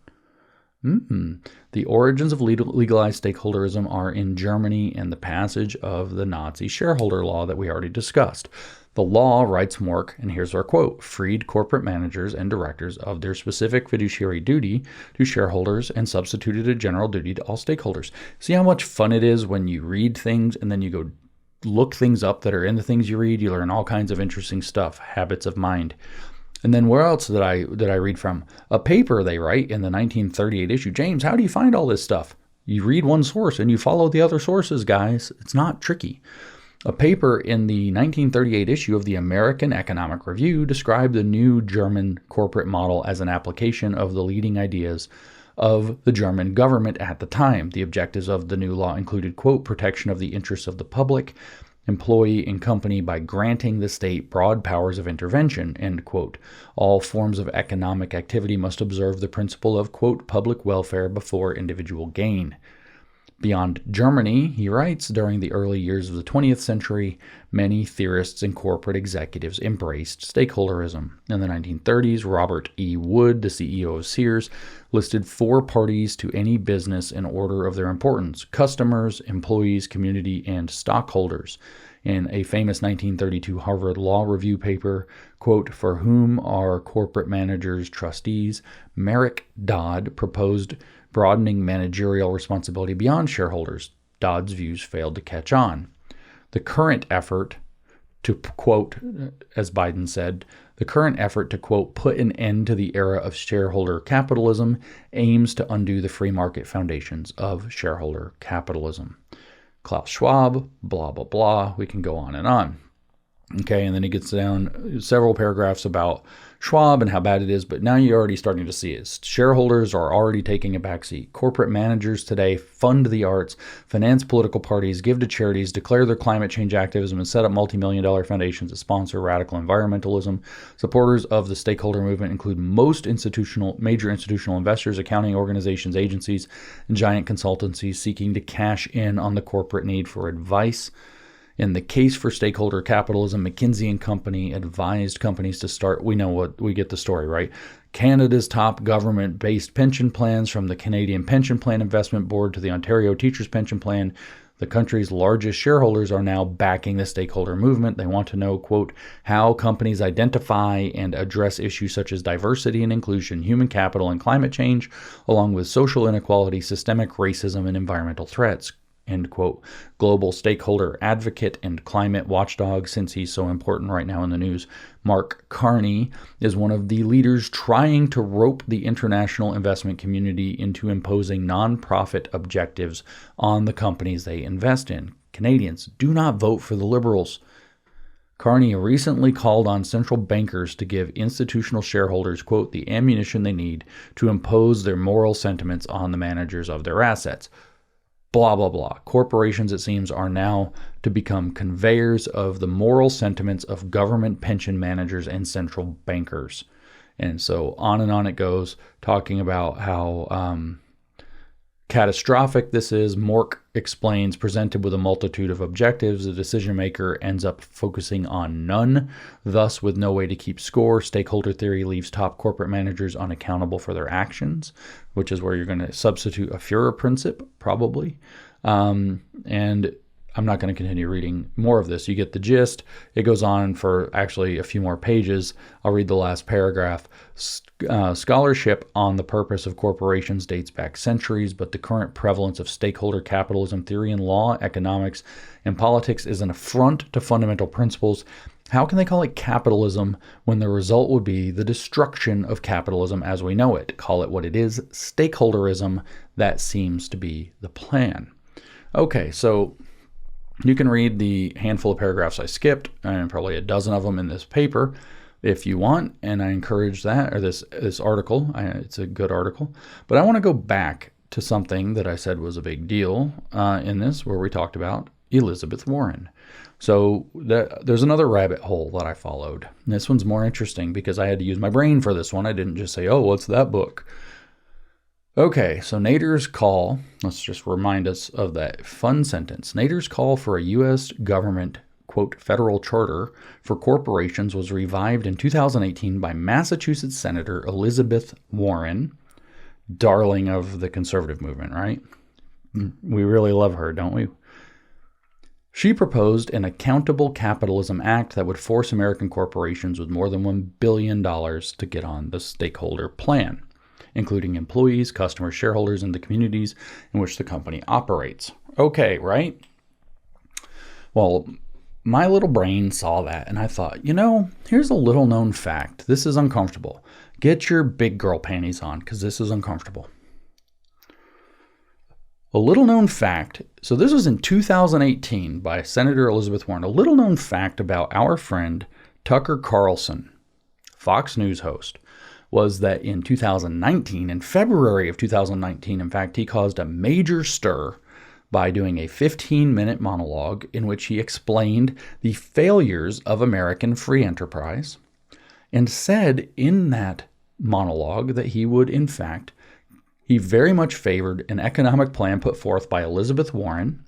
The origins of legalized stakeholderism are in Germany and the passage of the Nazi shareholder law that we already discussed. The law, writes Mork, and here's our quote, freed corporate managers and directors of their specific fiduciary duty to shareholders and substituted a general duty to all stakeholders. See how much fun it is when you read things and then you go look things up that are in the things you read. You learn all kinds of interesting stuff, habits of mind. And then where else did I read from? A paper they write in the 1938 issue. James, how do you find all this stuff? You read one source and you follow the other sources, guys. It's not tricky. A paper in the 1938 issue of the American Economic Review described the new German corporate model as an application of the leading ideas of the German government at the time. The objectives of the new law included, quote, protection of the interests of the public, employee and company by granting the state broad powers of intervention, end quote. All forms of economic activity must observe the principle of, quote, public welfare before individual gain. Beyond Germany, he writes, during the early years of the 20th century, many theorists and corporate executives embraced stakeholderism. In the 1930s, Robert E. Wood, the CEO of Sears, listed 4 parties to any business in order of their importance: customers, employees, community, and stockholders. In a famous 1932 Harvard Law Review paper, quote, for whom are corporate managers trustees, Merrick Dodd proposed broadening managerial responsibility beyond shareholders. Dodd's views failed to catch on. The current effort to, quote, as Biden said, the current effort to, quote, put an end to the era of shareholder capitalism aims to undo the free market foundations of shareholder capitalism. Klaus Schwab, blah, blah, blah. We can go on and on. Okay, and then he gets down several paragraphs about Schwab and how bad it is, but now you're already starting to see it. Shareholders are already taking a backseat. Corporate managers today fund the arts, finance political parties, give to charities, declare their climate change activism, and set up multi-million-dollar foundations that sponsor radical environmentalism. Supporters of the stakeholder movement include most major institutional investors, accounting organizations, agencies, and giant consultancies seeking to cash in on the corporate need for advice. In the case for stakeholder capitalism, McKinsey & Company advised companies to start, we get the story, right? Canada's top government-based pension plans, from the Canadian Pension Plan Investment Board to the Ontario Teachers Pension Plan. The country's largest shareholders are now backing the stakeholder movement. They want to know, quote, how companies identify and address issues such as diversity and inclusion, human capital, and climate change, along with social inequality, systemic racism, and environmental threats. End quote. Global stakeholder advocate and climate watchdog, since he's so important right now in the news, Mark Carney is one of the leaders trying to rope the international investment community into imposing nonprofit objectives on the companies they invest in. Canadians, do not vote for the Liberals. Carney recently called on central bankers to give institutional shareholders, quote, the ammunition they need to impose their moral sentiments on the managers of their assets. Blah, blah, blah. Corporations, it seems, are now to become conveyors of the moral sentiments of government pension managers and central bankers. And so on it goes, talking about how catastrophic this is. Mork explains, presented with a multitude of objectives, the decision maker ends up focusing on none. Thus, with no way to keep score, stakeholder theory leaves top corporate managers unaccountable for their actions, which is where you're going to substitute a Führer principle, probably. And I'm not going to continue reading more of this. You get the gist. It goes on for actually a few more pages. I'll read the last paragraph. Scholarship on the purpose of corporations dates back centuries, but the current prevalence of stakeholder capitalism theory in law, economics, and politics is an affront to fundamental principles. How can they call it capitalism when the result would be the destruction of capitalism as we know it? Call it what it is, stakeholderism. That seems to be the plan. Okay, so you can read the handful of paragraphs I skipped, and probably a dozen of them in this paper if you want, and I encourage that, or this article. It's a good article. But I want to go back to something that I said was a big deal in this, where we talked about Elizabeth Warren. So there's another rabbit hole that I followed. And this one's more interesting because I had to use my brain for this one. I didn't just say, oh, what's that book? Okay, so Nader's call, let's just remind us of that fun sentence. Nader's call for a U.S. government, quote, federal charter for corporations was revived in 2018 by Massachusetts Senator Elizabeth Warren, darling of the conservative movement, right? We really love her, don't we? She proposed an Accountable Capitalism Act that would force American corporations with more than $1 billion to get on the stakeholder plan, including employees, customers, shareholders, and the communities in which the company operates. Okay, right? Well, my little brain saw that and I thought, here's a little known fact. This is uncomfortable. Get your big girl panties on because this is uncomfortable. A little known fact, so this was in 2018 by Senator Elizabeth Warren, a little known fact about our friend Tucker Carlson, Fox News host, was that in 2019, in February of 2019, in fact, he caused a major stir by doing a 15-minute monologue in which he explained the failures of American free enterprise and said in that monologue that he would, in fact, he very much favored an economic plan put forth by Elizabeth Warren,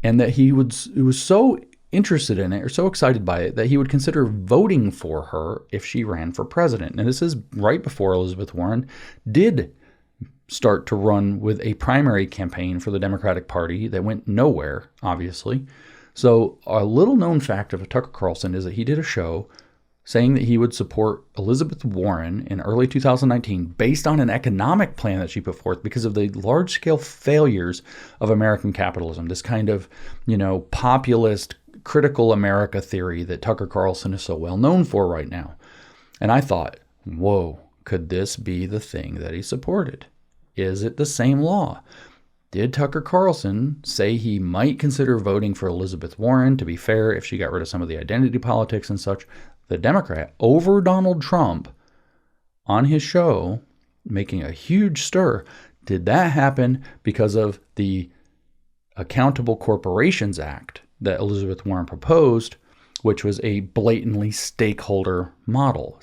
and that he was so interested in it or so excited by it that he would consider voting for her if she ran for president. And this is right before Elizabeth Warren did start to run with a primary campaign for the Democratic Party that went nowhere, obviously. So a little known fact of Tucker Carlson is that he did a show saying that he would support Elizabeth Warren in early 2019 based on an economic plan that she put forth because of the large-scale failures of American capitalism, this kind of, populist, critical America theory that Tucker Carlson is so well known for right now. And I thought, whoa, could this be the thing that he supported? Is it the same law? Did Tucker Carlson say he might consider voting for Elizabeth Warren, to be fair, if she got rid of some of the identity politics and such, the Democrat, over Donald Trump on his show, making a huge stir? Did that happen because of the Accountable Corporations Act that Elizabeth Warren proposed, which was a blatantly stakeholderist model.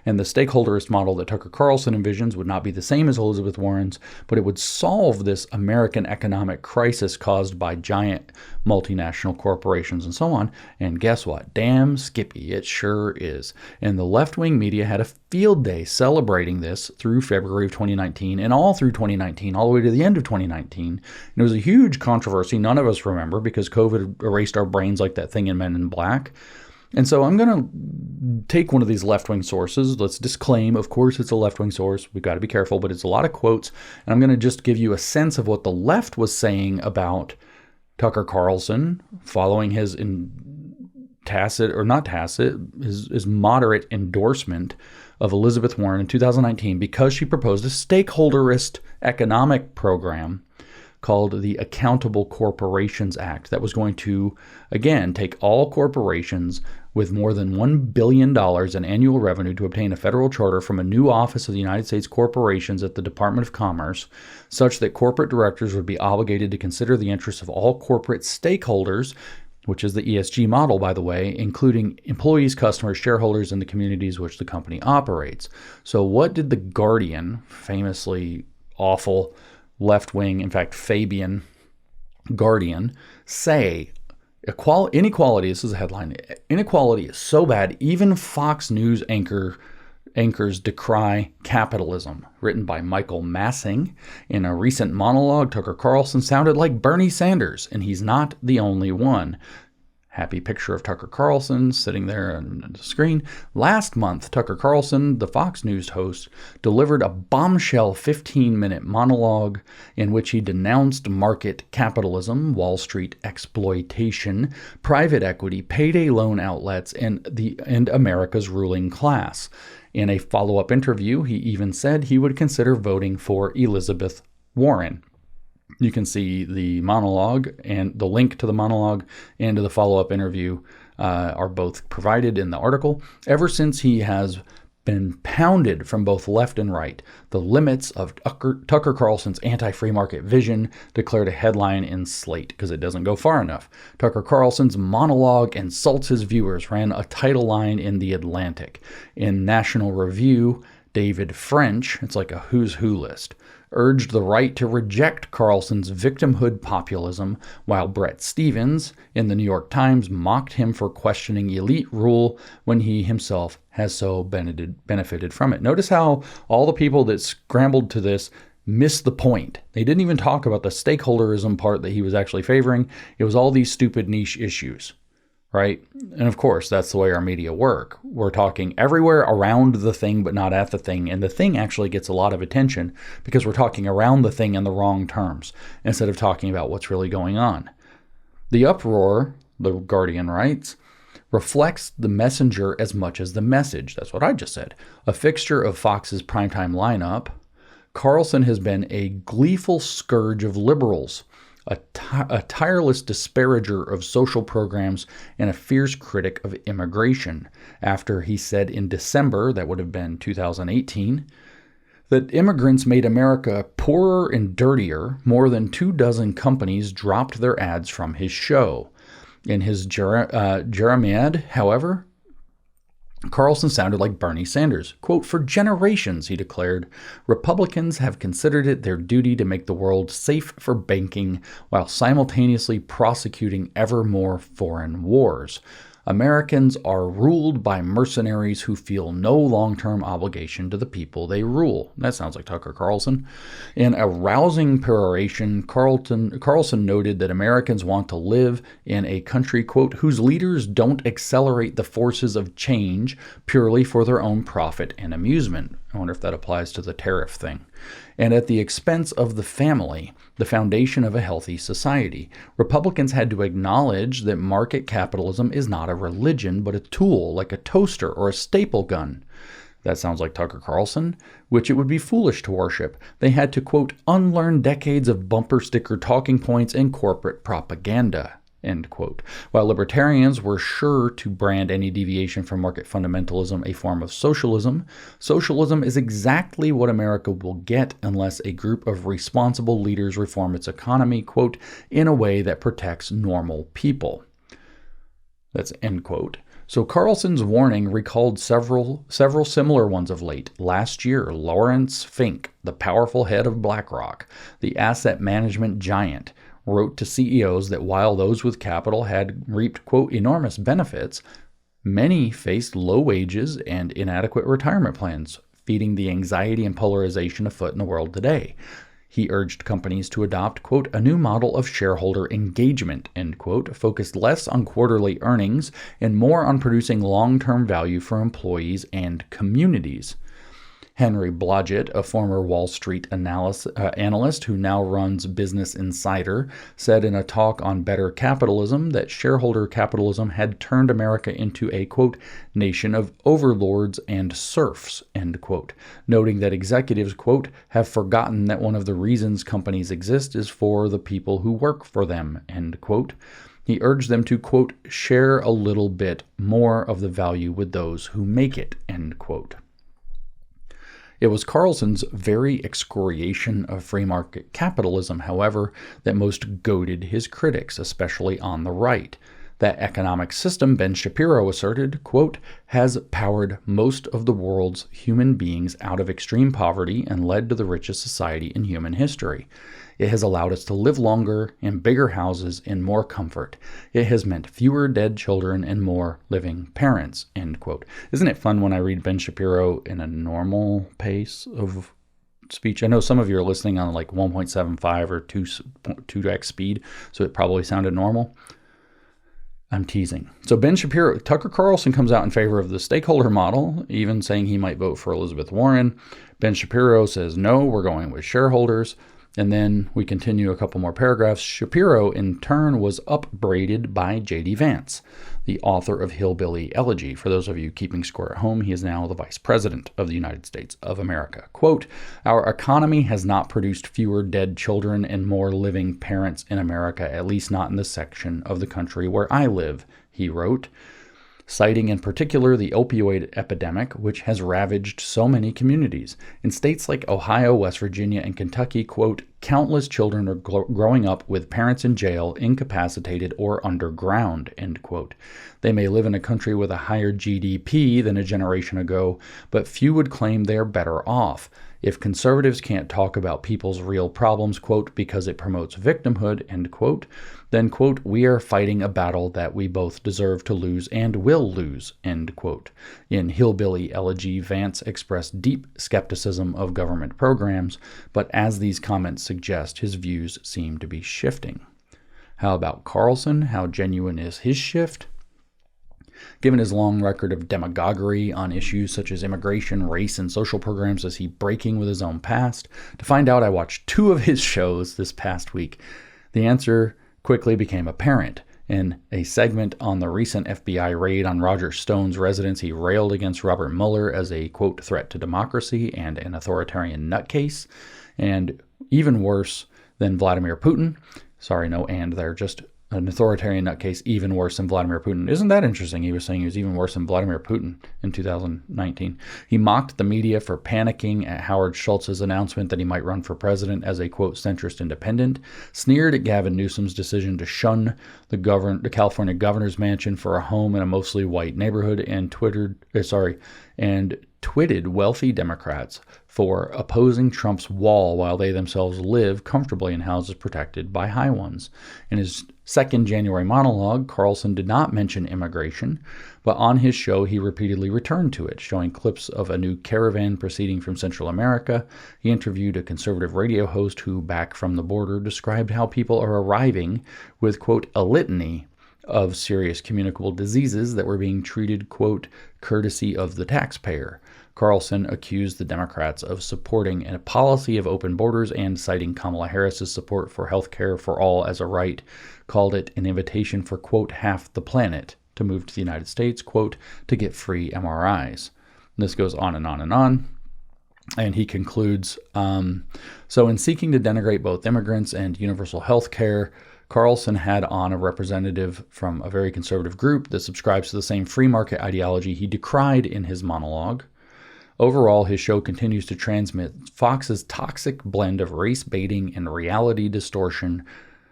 And the stakeholderist model that Tucker Carlson envisions would not be the same as Elizabeth Warren's, but it would solve this American economic crisis caused by giant multinational corporations and so on. And guess what? Damn Skippy, it sure is. And the left-wing media had a field day celebrating this through February of 2019 and all through 2019, all the way to the end of 2019. And it was a huge controversy. None of us remember because COVID erased our brains like that thing in Men in Black. And so I'm going to take one of these left-wing sources. Let's disclaim, of course, it's a left-wing source. We've got to be careful, but it's a lot of quotes. And I'm going to just give you a sense of what the left was saying about Tucker Carlson following his his moderate endorsement of Elizabeth Warren in 2019 because she proposed a stakeholderist economic program called the Accountable Corporations Act that was going to, again, take all corporations with more than $1 billion in annual revenue to obtain a federal charter from a new office of the United States Corporations at the Department of Commerce, such that corporate directors would be obligated to consider the interests of all corporate stakeholders, which is the ESG model, by the way, including employees, customers, shareholders, and the communities which the company operates. So what did The Guardian, famously awful left-wing, in fact, Fabian Guardian, say? Inequality, this is a headline, inequality is so bad, even Fox News anchor Anchors decry capitalism. Written by Michael Massing. In a recent monologue, Tucker Carlson sounded like Bernie Sanders, and he's not the only one. Happy picture of Tucker Carlson sitting there on the screen. Last month, Tucker Carlson, the Fox News host, delivered a bombshell 15-minute monologue in which he denounced market capitalism, Wall Street exploitation, private equity, payday loan outlets, and America's ruling class. In a follow-up interview, he even said he would consider voting for Elizabeth Warren. You can see the monologue and the link to the monologue and to the follow-up interview are both provided in the article. Ever since he has been pounded from both left and right, the limits of Tucker Carlson's anti-free market vision, declared a headline in Slate because it doesn't go far enough. Tucker Carlson's monologue insults his viewers, ran a title line in The Atlantic. In National Review, David French, it's like a who's who list, urged the right to reject Carlson's victimhood populism, while Bret Stephens in the New York Times mocked him for questioning elite rule when he himself has so benefited from it. Notice how all the people that scrambled to this missed the point. They didn't even talk about the stakeholderism part that he was actually favoring. It was all these stupid niche issues. Right? And of course, that's the way our media work. We're talking everywhere around the thing, but not at the thing. And the thing actually gets a lot of attention because we're talking around the thing in the wrong terms instead of talking about what's really going on. The uproar, the Guardian writes, reflects the messenger as much as the message. That's what I just said. A fixture of Fox's primetime lineup, Carlson has been a gleeful scourge of liberals, a tireless disparager of social programs, and a fierce critic of immigration, after he said in December, that would have been 2018, that immigrants made America poorer and dirtier. More than 24 companies dropped their ads from his show. In his Jeremiad, however, Carlson sounded like Bernie Sanders. Quote, "For generations," he declared, "Republicans have considered it their duty to make the world safe for banking while simultaneously prosecuting ever more foreign wars. Americans are ruled by mercenaries who feel no long-term obligation to the people they rule." That sounds like Tucker Carlson. In a rousing peroration, Carlson noted that Americans want to live in a country, quote, "whose leaders don't accelerate the forces of change purely for their own profit and amusement." I wonder if that applies to the tariff thing. "And at the expense of the family, the foundation of a healthy society. Republicans had to acknowledge that market capitalism is not a religion, but a tool, like a toaster or a staple gun." That sounds like Tucker Carlson, "which it would be foolish to worship. They had to, quote, unlearn decades of bumper sticker talking points and corporate propaganda." End quote. While libertarians were sure to brand any deviation from market fundamentalism a form of socialism, socialism is exactly what America will get unless a group of responsible leaders reform its economy, quote, "in a way that protects normal people." That's end quote. So Carlson's warning recalled several similar ones of late. Last year, Lawrence Fink, the powerful head of BlackRock, the asset management giant, wrote to CEOs that while those with capital had reaped, quote, "enormous benefits," many faced low wages and inadequate retirement plans, feeding the anxiety and polarization afoot in the world today. He urged companies to adopt, quote, "a new model of shareholder engagement," end quote, focused less on quarterly earnings and more on producing long-term value for employees and communities. Henry Blodgett, a former Wall Street analyst who now runs Business Insider, said in a talk on better capitalism that shareholder capitalism had turned America into a, quote, "nation of overlords and serfs," end quote, noting that executives, quote, "have forgotten that one of the reasons companies exist is for the people who work for them," end quote. He urged them to, quote, "share a little bit more of the value with those who make it," end quote. It was Carlson's very excoriation of free market capitalism, however, that most goaded his critics, especially on the right. That economic system, Ben Shapiro asserted, quote, has powered most of the world's human beings out of extreme poverty and led to the richest society in human history. It has allowed us to live longer in bigger houses in more comfort. It has meant fewer dead children and more living parents, end quote. Isn't it fun when I read Ben Shapiro in a normal pace of speech? I know some of you are listening on like 1.75 or 2x speed, so it probably sounded normal. I'm teasing. So Ben Shapiro, Tucker Carlson comes out in favor of the stakeholder model, even saying he might vote for Elizabeth Warren. Ben Shapiro says, no, we're going with shareholders. And then we continue a couple more paragraphs. Shapiro, in turn, was upbraided by J.D. Vance, the author of Hillbilly Elegy. For those of you keeping score at home, he is now the vice president of the United States of America. Quote, our economy has not produced fewer dead children and more living parents in America, at least not in the section of the country where I live, he wrote, citing in particular the opioid epidemic, which has ravaged so many communities. In states like Ohio, West Virginia, and Kentucky, quote, countless children are growing up with parents in jail, incapacitated, or underground, end quote. They may live in a country with a higher GDP than a generation ago, but few would claim they are better off. If conservatives can't talk about people's real problems, quote, because it promotes victimhood, end quote, then, quote, we are fighting a battle that we both deserve to lose and will lose, end quote. In Hillbilly Elegy, Vance expressed deep skepticism of government programs, but as these comments suggest, his views seem to be shifting. How about Carlson? How genuine is his shift? Given his long record of demagoguery on issues such as immigration, race, and social programs, is he breaking with his own past? To find out, I watched 2 of his shows this past week. The answer quickly became apparent. In a segment on the recent FBI raid on Roger Stone's residence, he railed against Robert Mueller as a, quote, threat to democracy and an authoritarian nutcase. And even worse than Vladimir Putin, sorry, no and there, just an authoritarian nutcase, even worse than Vladimir Putin. Isn't that interesting? He was saying he was even worse than Vladimir Putin in 2019. He mocked the media for panicking at Howard Schultz's announcement that he might run for president as a, quote, centrist independent, sneered at Gavin Newsom's decision to shun the California governor's mansion for a home in a mostly white neighborhood, and twitted wealthy Democrats for opposing Trump's wall while they themselves live comfortably in houses protected by high ones. In his second January monologue, Carlson did not mention immigration, but on his show he repeatedly returned to it, showing clips of a new caravan proceeding from Central America. He interviewed a conservative radio host who, back from the border, described how people are arriving with, quote, a litany of serious communicable diseases that were being treated, quote, courtesy of the taxpayer. Carlson accused the Democrats of supporting a policy of open borders and, citing Kamala Harris's support for health care for all as a right, called it an invitation for, quote, half the planet to move to the United States, quote, to get free MRIs. And this goes on and on and on. And he concludes, so in seeking to denigrate both immigrants and universal health care, Carlson had on a representative from a very conservative group that subscribes to the same free market ideology he decried in his monologue. Overall, his show continues to transmit Fox's toxic blend of race baiting and reality distortion,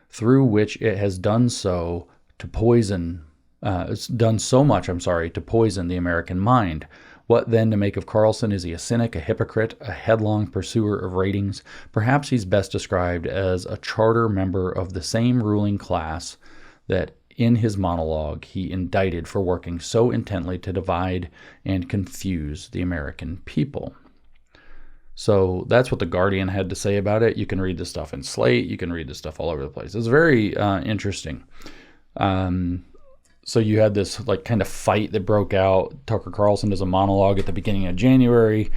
through which it has done so to poison the American mind. What then to make of Carlson? Is he a cynic, a hypocrite, a headlong pursuer of ratings? Perhaps he's best described as a charter member of the same ruling class that in his monologue he indicted for working so intently to divide and confuse the American people. So that's what The Guardian had to say about it. You can read this stuff in Slate. You can read this stuff all over the place. It's very interesting. So you had this like kind of fight that broke out. Tucker Carlson does a monologue at the beginning of January,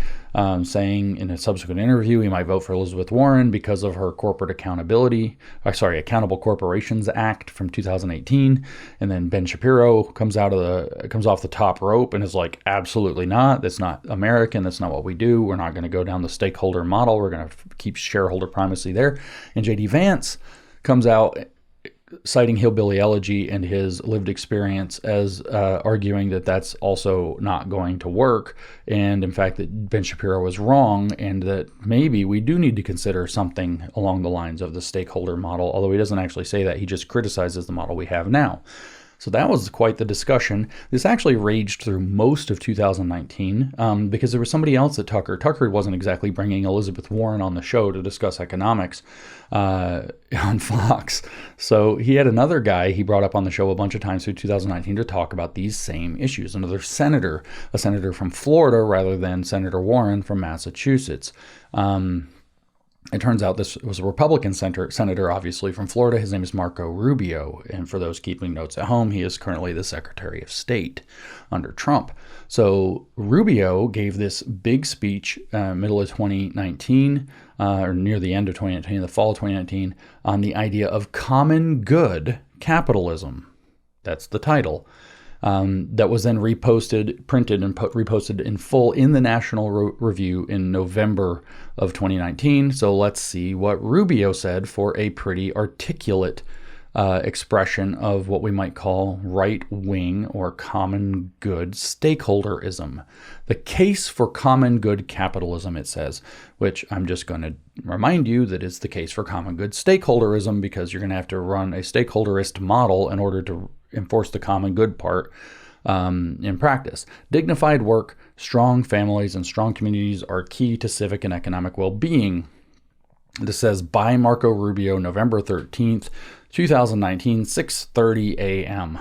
saying in a subsequent interview he might vote for Elizabeth Warren because of her Accountable Corporations Act from 2018. And then Ben Shapiro comes off the top rope and is like, absolutely not. That's not American. That's not what we do. We're not going to go down the stakeholder model. We're going to keep shareholder primacy there. And J.D. Vance comes out citing Hillbilly Elegy and his lived experience as arguing that that's also not going to work, and in fact that Ben Shapiro was wrong, and that maybe we do need to consider something along the lines of the stakeholder model, although he doesn't actually say that. He just criticizes the model we have now. So that was quite the discussion. This actually raged through most of 2019 because there was somebody else at Tucker. Tucker wasn't exactly bringing Elizabeth Warren on the show to discuss economics on Fox. So he had another guy he brought up on the show a bunch of times through 2019 to talk about these same issues. Another senator, a senator from Florida rather than Senator Warren from Massachusetts. It turns out this was a Republican senator, obviously, from Florida. His name is Marco Rubio. And for those keeping notes at home, he is currently the Secretary of State under Trump. So Rubio gave this big speech middle of 2019, or near the end of 2019, the fall of 2019, on the idea of common good capitalism. That's the title. That was then printed and reposted in full in the National Review in November of 2019. So let's see what Rubio said for a pretty articulate expression of what we might call right-wing or common good stakeholderism. The case for common good capitalism, it says, which I'm just going to remind you that it's the case for common good stakeholderism because you're going to have to run a stakeholderist model in order to enforce the common good part in practice. Dignified work, strong families, and strong communities are key to civic and economic well-being. This says by Marco Rubio, November 13th, 2019, 6:30 a.m.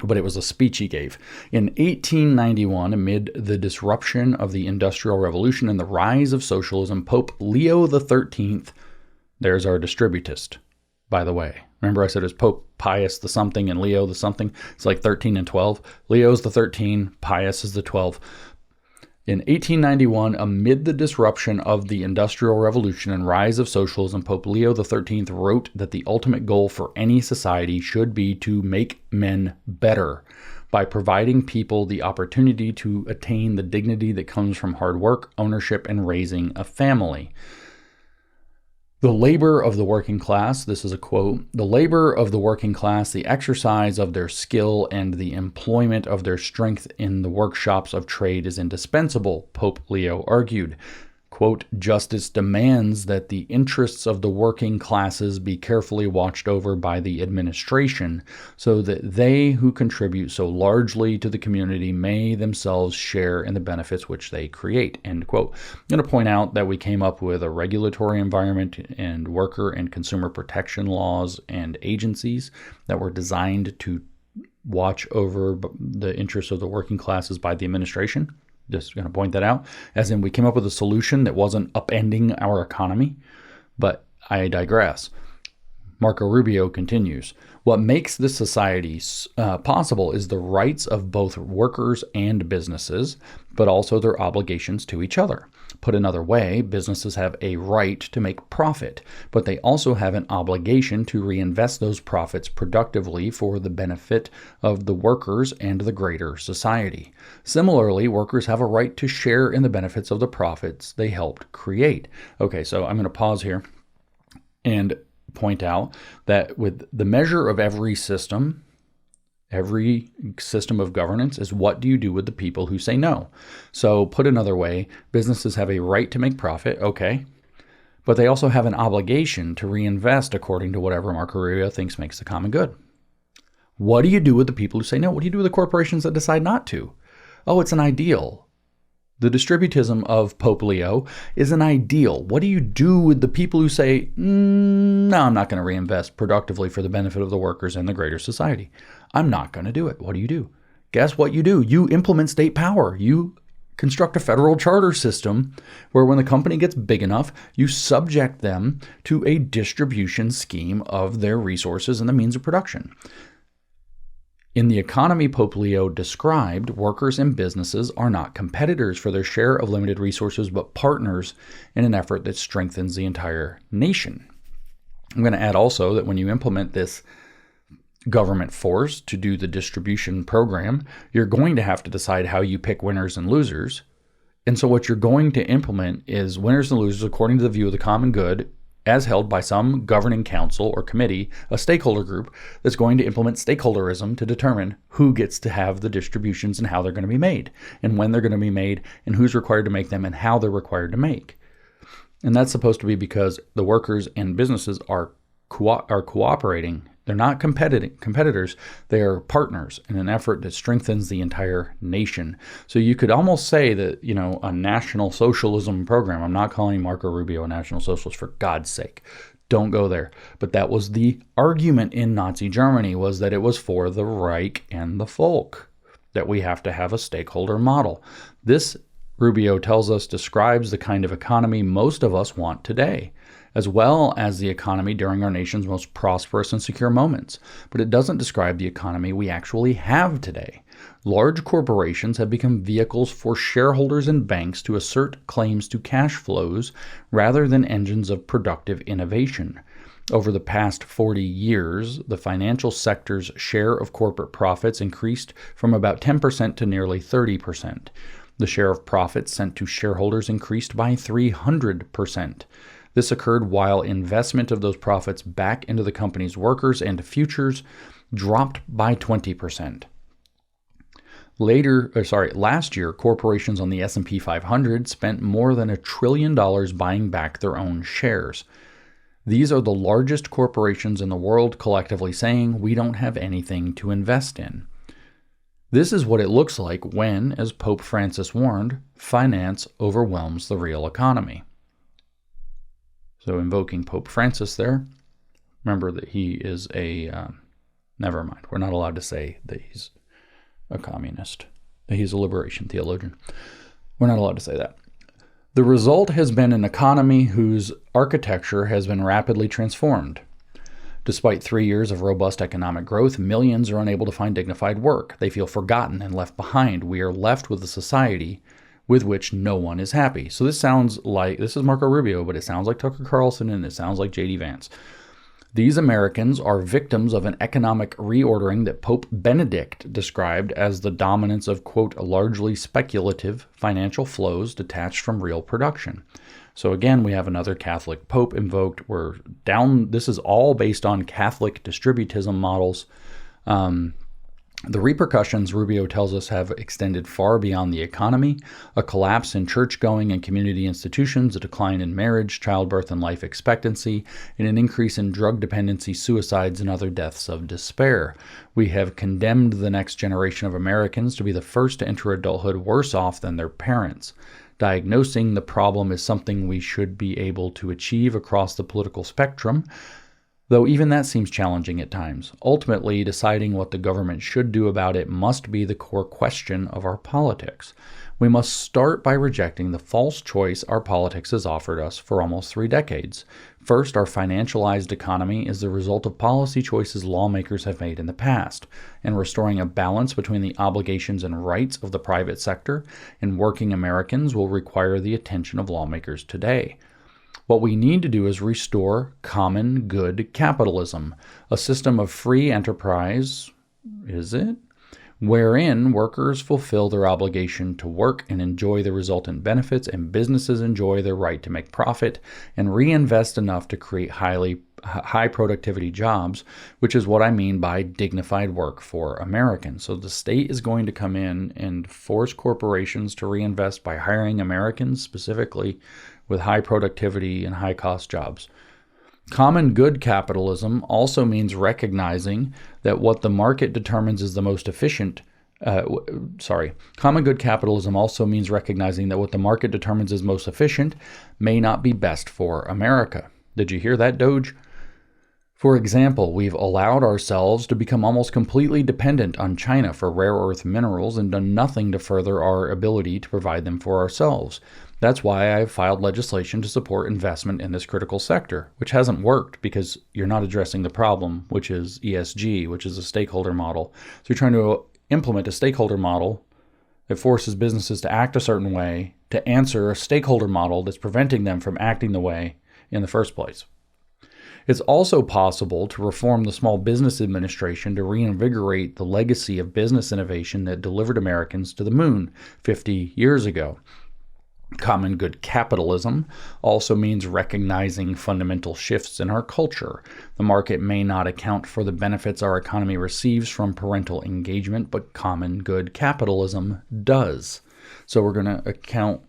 But it was a speech he gave. In 1891, amid the disruption of the Industrial Revolution and the rise of socialism, Pope Leo XIII, there's our distributist, by the way. Remember I said it was Pope Pius the something and Leo the something? It's like 13 and 12. Leo's the 13, Pius is the 12. In 1891, amid the disruption of the Industrial Revolution and rise of socialism, Pope Leo XIII wrote that the ultimate goal for any society should be to make men better by providing people the opportunity to attain the dignity that comes from hard work, ownership, and raising a family. The labor of the working class, this is a quote, the labor of the working class, the exercise of their skill, and the employment of their strength in the workshops of trade is indispensable, Pope Leo argued. Quote, justice demands that the interests of the working classes be carefully watched over by the administration so that they who contribute so largely to the community may themselves share in the benefits which they create, end quote. I'm going to point out that we came up with a regulatory environment and worker and consumer protection laws and agencies that were designed to watch over the interests of the working classes by the administration. Just going to point that out, as in we came up with a solution that wasn't upending our economy, but I digress. Marco Rubio continues, what makes this society possible is the rights of both workers and businesses, but also their obligations to each other. Put another way, businesses have a right to make profit, but they also have an obligation to reinvest those profits productively for the benefit of the workers and the greater society. Similarly, workers have a right to share in the benefits of the profits they helped create. Okay, so I'm going to pause here and point out that with the measure of every system of governance is what do you do with the people who say no? So put another way, businesses have a right to make profit, okay, but they also have an obligation to reinvest according to whatever Marco Rubio thinks makes the common good. What do you do with the people who say no? What do you do with the corporations that decide not to? Oh, it's an ideal. The distributism of Pope Leo is an ideal. What do you do with the people who say, no, I'm not going to reinvest productively for the benefit of the workers and the greater society? I'm not going to do it. What do you do? Guess what you do? You implement state power. You construct a federal charter system where when the company gets big enough, you subject them to a distribution scheme of their resources and the means of production. In the economy Pope Leo described, workers and businesses are not competitors for their share of limited resources, but partners in an effort that strengthens the entire nation. I'm going to add also that when you implement this government force to do the distribution program, you're going to have to decide how you pick winners and losers. And so what you're going to implement is winners and losers according to the view of the common good, as held by some governing council or committee, a stakeholder group that's going to implement stakeholderism to determine who gets to have the distributions and how they're going to be made, and when they're going to be made, and who's required to make them, and how they're required to make. And that's supposed to be because the workers and businesses are cooperating They're not competitors. They are partners in an effort that strengthens the entire nation. So you could almost say that, a National Socialism program, I'm not calling Marco Rubio a National Socialist, for God's sake. Don't go there. But that was the argument in Nazi Germany, was that it was for the Reich and the folk, that we have to have a stakeholder model. This, Rubio tells us, describes the kind of economy most of us want today, as well as the economy during our nation's most prosperous and secure moments. But it doesn't describe the economy we actually have today. Large corporations have become vehicles for shareholders and banks to assert claims to cash flows rather than engines of productive innovation. Over the past 40 years, the financial sector's share of corporate profits increased from about 10% to nearly 30%. The share of profits sent to shareholders increased by 300%. This occurred while investment of those profits back into the company's workers and futures dropped by 20%. Last year, corporations on the S&P 500 spent more than $1 trillion buying back their own shares. These are the largest corporations in the world collectively saying we don't have anything to invest in. This is what it looks like when, as Pope Francis warned, finance overwhelms the real economy. So invoking Pope Francis there, remember that he is never mind, we're not allowed to say that he's a communist, that he's a liberation theologian. We're not allowed to say that. The result has been an economy whose architecture has been rapidly transformed. Despite 3 years of robust economic growth, millions are unable to find dignified work. They feel forgotten and left behind. We are left with a society with which no one is happy. So this is Marco Rubio, but it sounds like Tucker Carlson and it sounds like J.D. Vance. These Americans are victims of an economic reordering that Pope Benedict described as the dominance of, quote, largely speculative financial flows detached from real production. So again, we have another Catholic Pope invoked. This is all based on Catholic distributism models. The repercussions, Rubio tells us, have extended far beyond the economy: a collapse in church-going and community institutions, a decline in marriage, childbirth, and life expectancy, and an increase in drug dependency, suicides, and other deaths of despair. We have condemned the next generation of Americans to be the first to enter adulthood worse off than their parents. Diagnosing the problem is something we should be able to achieve across the political spectrum, though even that seems challenging at times. Ultimately, deciding what the government should do about it must be the core question of our politics. We must start by rejecting the false choice our politics has offered us for almost 3 decades. First, our financialized economy is the result of policy choices lawmakers have made in the past, and restoring a balance between the obligations and rights of the private sector and working Americans will require the attention of lawmakers today. What we need to do is restore common good capitalism, a system of free enterprise, wherein workers fulfill their obligation to work and enjoy the resultant benefits, and businesses enjoy their right to make profit and reinvest enough to create high productivity jobs, which is what I mean by dignified work for Americans. So the state is going to come in and force corporations to reinvest by hiring Americans specifically with high productivity and high cost jobs. Common good capitalism also means recognizing that what the market determines is the most efficient. Common good capitalism also means recognizing that what the market determines is most efficient may not be best for America. Did you hear that, Doge? For example, we've allowed ourselves to become almost completely dependent on China for rare earth minerals and done nothing to further our ability to provide them for ourselves. That's why I've filed legislation to support investment in this critical sector, which hasn't worked because you're not addressing the problem, which is ESG, which is a stakeholder model. So you're trying to implement a stakeholder model that forces businesses to act a certain way to answer a stakeholder model that's preventing them from acting the way in the first place. It's also possible to reform the Small Business Administration to reinvigorate the legacy of business innovation that delivered Americans to the moon 50 years ago. Common good capitalism also means recognizing fundamental shifts in our culture. The market may not account for the benefits our economy receives from parental engagement, but common good capitalism does. So we're going to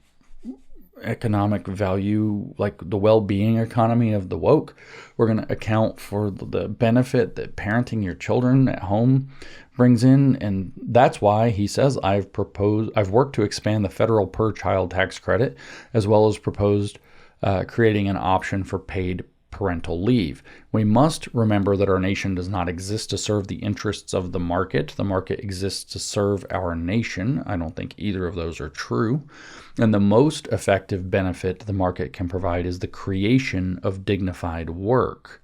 economic value, like the well-being economy of the woke. We're going to account for the benefit that parenting your children at home brings in. And that's why he says, I've worked to expand the federal per child tax credit, as well as proposed creating an option for paid parental leave. We must remember that our nation does not exist to serve the interests of the market. The market exists to serve our nation. I don't think either of those are true. And the most effective benefit the market can provide is the creation of dignified work.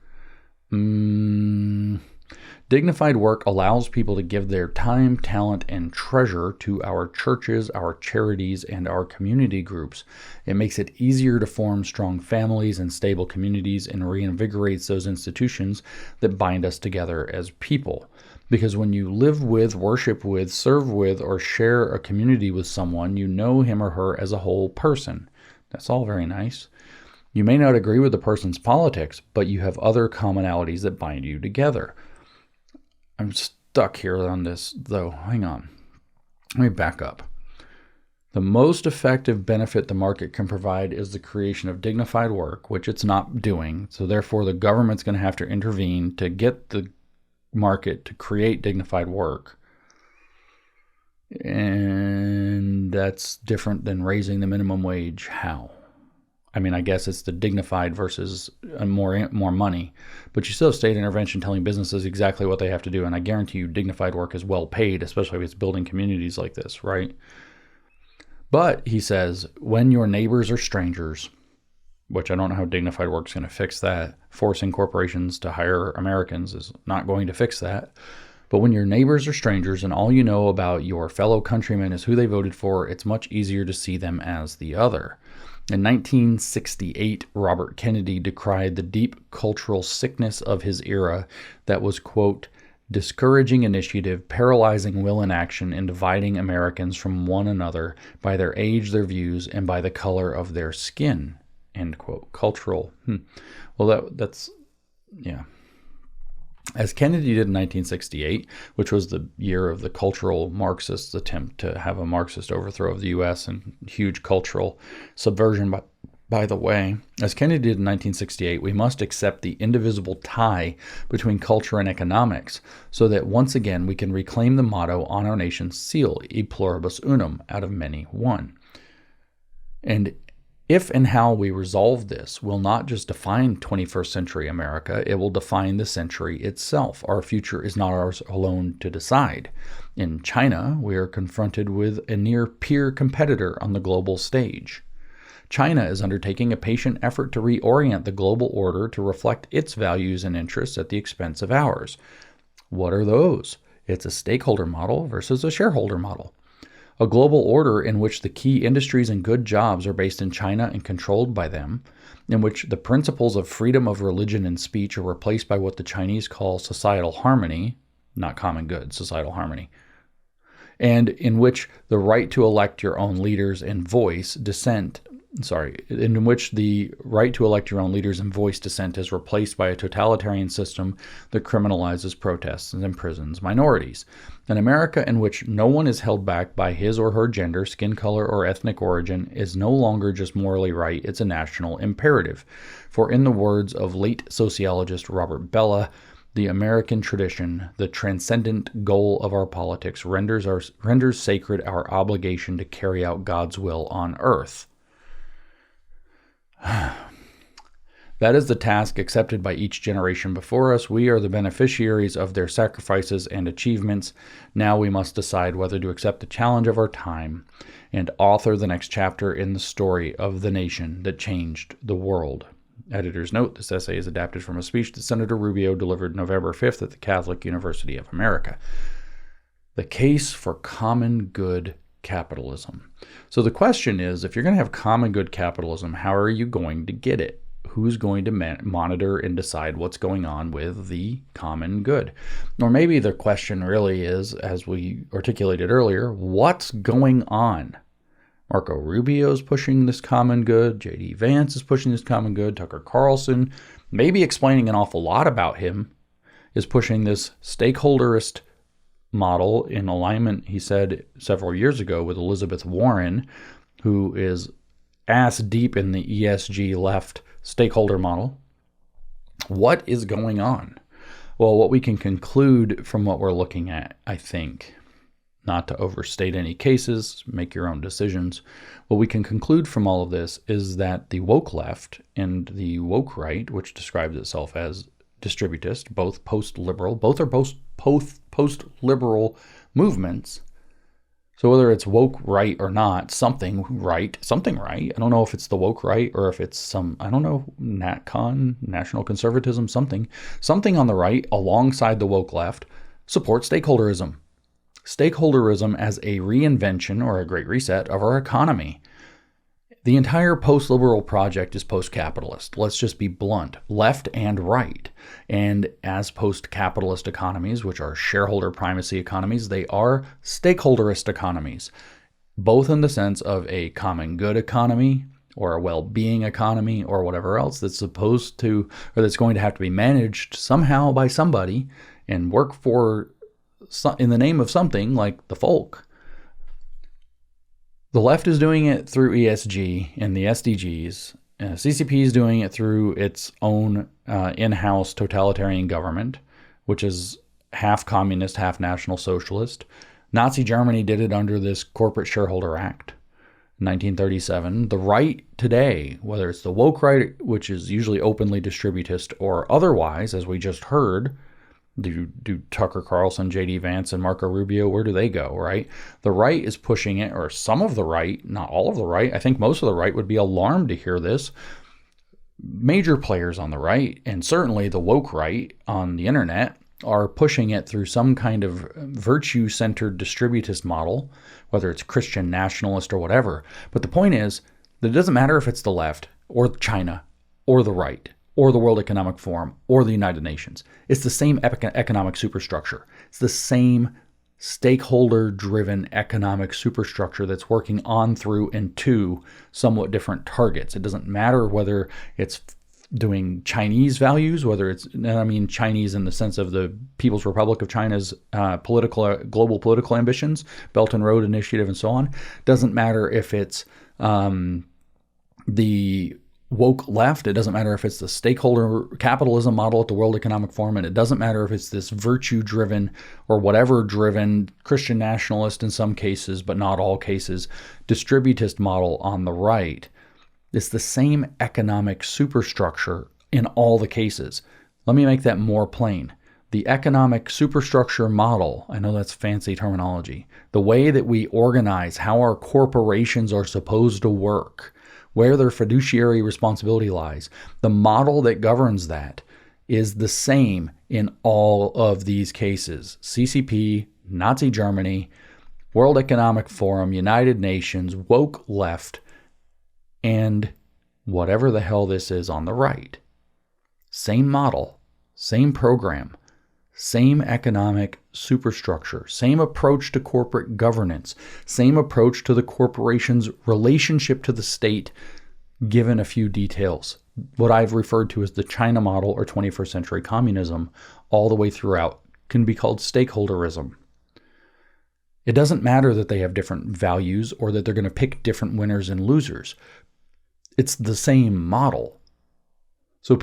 Dignified work allows people to give their time, talent, and treasure to our churches, our charities, and our community groups. It makes it easier to form strong families and stable communities and reinvigorates those institutions that bind us together as people. Because when you live with, worship with, serve with, or share a community with someone, you know him or her as a whole person. That's all very nice. You may not agree with the person's politics, but you have other commonalities that bind you together. I'm stuck here on this, though. Hang on. Let me back up. The most effective benefit the market can provide is the creation of dignified work, which it's not doing. So therefore, the government's going to have to intervene to get the market to create dignified work. And that's different than raising the minimum wage. How? I mean, I guess it's the dignified versus more money, but you still have state intervention telling businesses exactly what they have to do. And I guarantee you dignified work is well paid, especially if it's building communities like this, right? But he says, when your neighbors are strangers, which I don't know how dignified work is going to fix that. Forcing corporations to hire Americans is not going to fix that. But when your neighbors are strangers and all you know about your fellow countrymen is who they voted for, it's much easier to see them as the other. In 1968, Robert Kennedy decried the deep cultural sickness of his era that was, quote, discouraging initiative, paralyzing will and action, and dividing Americans from one another by their age, their views, and by the color of their skin, end quote. Cultural. Well, that's, yeah. As Kennedy did in 1968, which was the year of the cultural Marxists' attempt to have a Marxist overthrow of the U.S. and huge cultural subversion, by the way, as Kennedy did in 1968, we must accept the indivisible tie between culture and economics so that once again we can reclaim the motto on our nation's seal, e pluribus unum, out of many one. And if and how we resolve this will not just define 21st century America, it will define the century itself. Our future is not ours alone to decide. In China, we are confronted with a near-peer competitor on the global stage. China is undertaking a patient effort to reorient the global order to reflect its values and interests at the expense of ours. What are those? It's a stakeholder model versus a shareholder model. A global order in which the key industries and good jobs are based in China and controlled by them, in which the principles of freedom of religion and speech are replaced by what the Chinese call societal harmony, not common good, societal harmony, and in which the right to elect your own leaders and voice dissent in which the right to elect your own leaders and voice dissent is replaced by a totalitarian system that criminalizes protests and imprisons minorities. An America in which no one is held back by his or her gender, skin color, or ethnic origin is no longer just morally right, it's a national imperative. For in the words of late sociologist Robert Bellah, the American tradition, the transcendent goal of our politics, renders sacred our obligation to carry out God's will on earth. That is the task accepted by each generation before us. We are the beneficiaries of their sacrifices and achievements. Now we must decide whether to accept the challenge of our time and author the next chapter in the story of the nation that changed the world. Editor's note, this essay is adapted from a speech that Senator Rubio delivered November 5th at the Catholic University of America. The case for common good capitalism. So the question is, if you're going to have common good capitalism, how are you going to get it? Who's going to monitor and decide what's going on with the common good? Or maybe the question really is, as we articulated earlier, what's going on? Marco Rubio's pushing this common good. J.D. Vance is pushing this common good. Tucker Carlson, maybe explaining an awful lot about him, is pushing this stakeholderist model in alignment, he said several years ago, with Elizabeth Warren, who is ass deep in the ESG left stakeholder model. What is going on? Well, what we can conclude from what we're looking at, I think, not to overstate any cases, make your own decisions, what we can conclude from all of this is that the woke left and the woke right, which describes itself as distributist, both post-liberal, both are post-liberal movements. So whether it's woke right or not, something right. I don't know if it's the woke right or if it's some, I don't know, NatCon, National Conservatism, something on the right alongside the woke left support stakeholderism. Stakeholderism as a reinvention or a great reset of our economy. The entire post-liberal project is post-capitalist. Let's just be blunt, left and right. And as post-capitalist economies, which are shareholder primacy economies, they are stakeholderist economies, both in the sense of a common good economy or a well-being economy or whatever else that's supposed to, or that's going to have to be managed somehow by somebody and work for, in the name of something like the folk. The left is doing it through ESG and the SDGs. CCP is doing it through its own in-house totalitarian government, which is half communist, half National Socialist. Nazi Germany did it under this Corporate Shareholder Act, 1937. The right today, whether it's the woke right, which is usually openly distributist, or otherwise, as we just heard, do Tucker Carlson, J.D. Vance, and Marco Rubio, where do they go, right? The right is pushing it, or some of the right, not all of the right. I think most of the right would be alarmed to hear this. Major players on the right, and certainly the woke right on the internet, are pushing it through some kind of virtue-centered distributist model, whether it's Christian nationalist or whatever. But the point is that it doesn't matter if it's the left or China or the right or the World Economic Forum or the United Nations. It's the same economic superstructure. It's the same stakeholder-driven economic superstructure that's working on, through, and to somewhat different targets. It doesn't matter whether it's doing Chinese values, whether it's, I mean Chinese in the sense of the People's Republic of China's global political ambitions, Belt and Road Initiative, and so on. Doesn't matter if it's the woke left. It doesn't matter if it's the stakeholder capitalism model at the World Economic Forum, and it doesn't matter if it's this virtue-driven or whatever-driven Christian nationalist in some cases, but not all cases, distributist model on the right. It's the same economic superstructure in all the cases. Let me make that more plain. The economic superstructure model, I know that's fancy terminology, the way that we organize how our corporations are supposed to work, where their fiduciary responsibility lies, the model that governs that is the same in all of these cases. CCP, Nazi Germany, World Economic Forum, United Nations, woke left, and whatever the hell this is on the right. Same model, same program, same economic superstructure, same approach to corporate governance, same approach to the corporation's relationship to the state, given a few details. What I've referred to as the China model or 21st century communism, all the way throughout, can be called stakeholderism. It doesn't matter that they have different values or that they're going to pick different winners and losers. It's the same model. So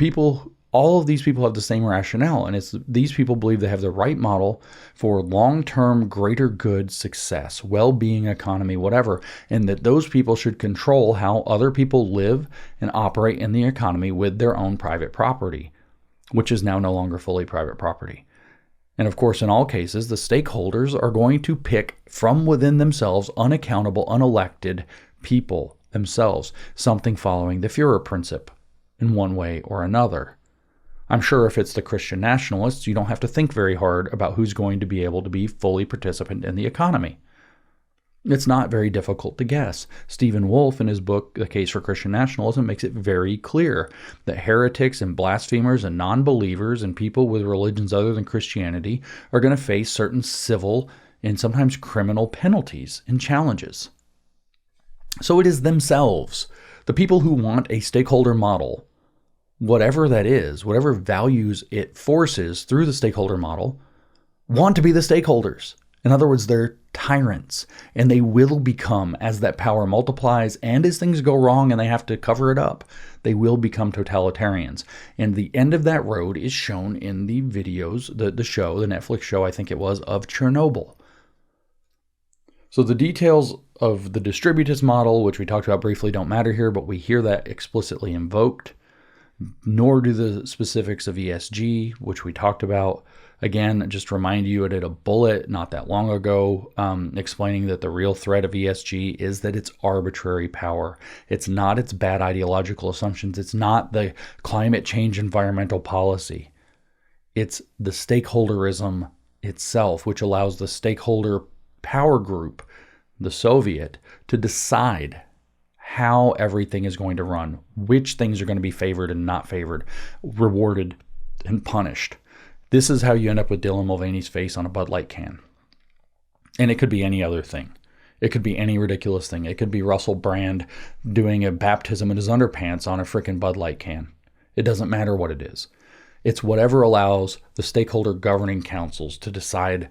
all of these people have the same rationale, and it's these people believe they have the right model for long-term greater good, success, well-being, economy, whatever, and that those people should control how other people live and operate in the economy with their own private property, which is now no longer fully private property. And of course, in all cases, the stakeholders are going to pick from within themselves unaccountable, unelected people themselves, something following the Führer principle in one way or another. I'm sure if it's the Christian nationalists, you don't have to think very hard about who's going to be able to be fully participant in the economy. It's not very difficult to guess. Stephen Wolfe, in his book, The Case for Christian Nationalism, makes it very clear that heretics and blasphemers and non-believers and people with religions other than Christianity are going to face certain civil and sometimes criminal penalties and challenges. So it is themselves, the people who want a stakeholder model, whatever that is, whatever values it forces through the stakeholder model, want to be the stakeholders. In other words, they're tyrants, and they will become, as that power multiplies and as things go wrong and they have to cover it up, they will become totalitarians. And the end of that road is shown in the videos, the Netflix show, I think it was, of Chernobyl. So the details of the distributist model, which we talked about briefly, don't matter here, but we hear that explicitly invoked, nor do the specifics of ESG, which we talked about. Again, just remind you, I did a bullet not that long ago explaining that the real threat of ESG is that it's arbitrary power. It's not its bad ideological assumptions. It's not the climate change environmental policy. It's the stakeholderism itself, which allows the stakeholder power group, the Soviet, to decide how everything is going to run, which things are going to be favored and not favored, rewarded and punished. This is how you end up with Dylan Mulvaney's face on a Bud Light can. And it could be any other thing. It could be any ridiculous thing. It could be Russell Brand doing a baptism in his underpants on a freaking Bud Light can. It doesn't matter what it is. It's whatever allows the stakeholder governing councils to decide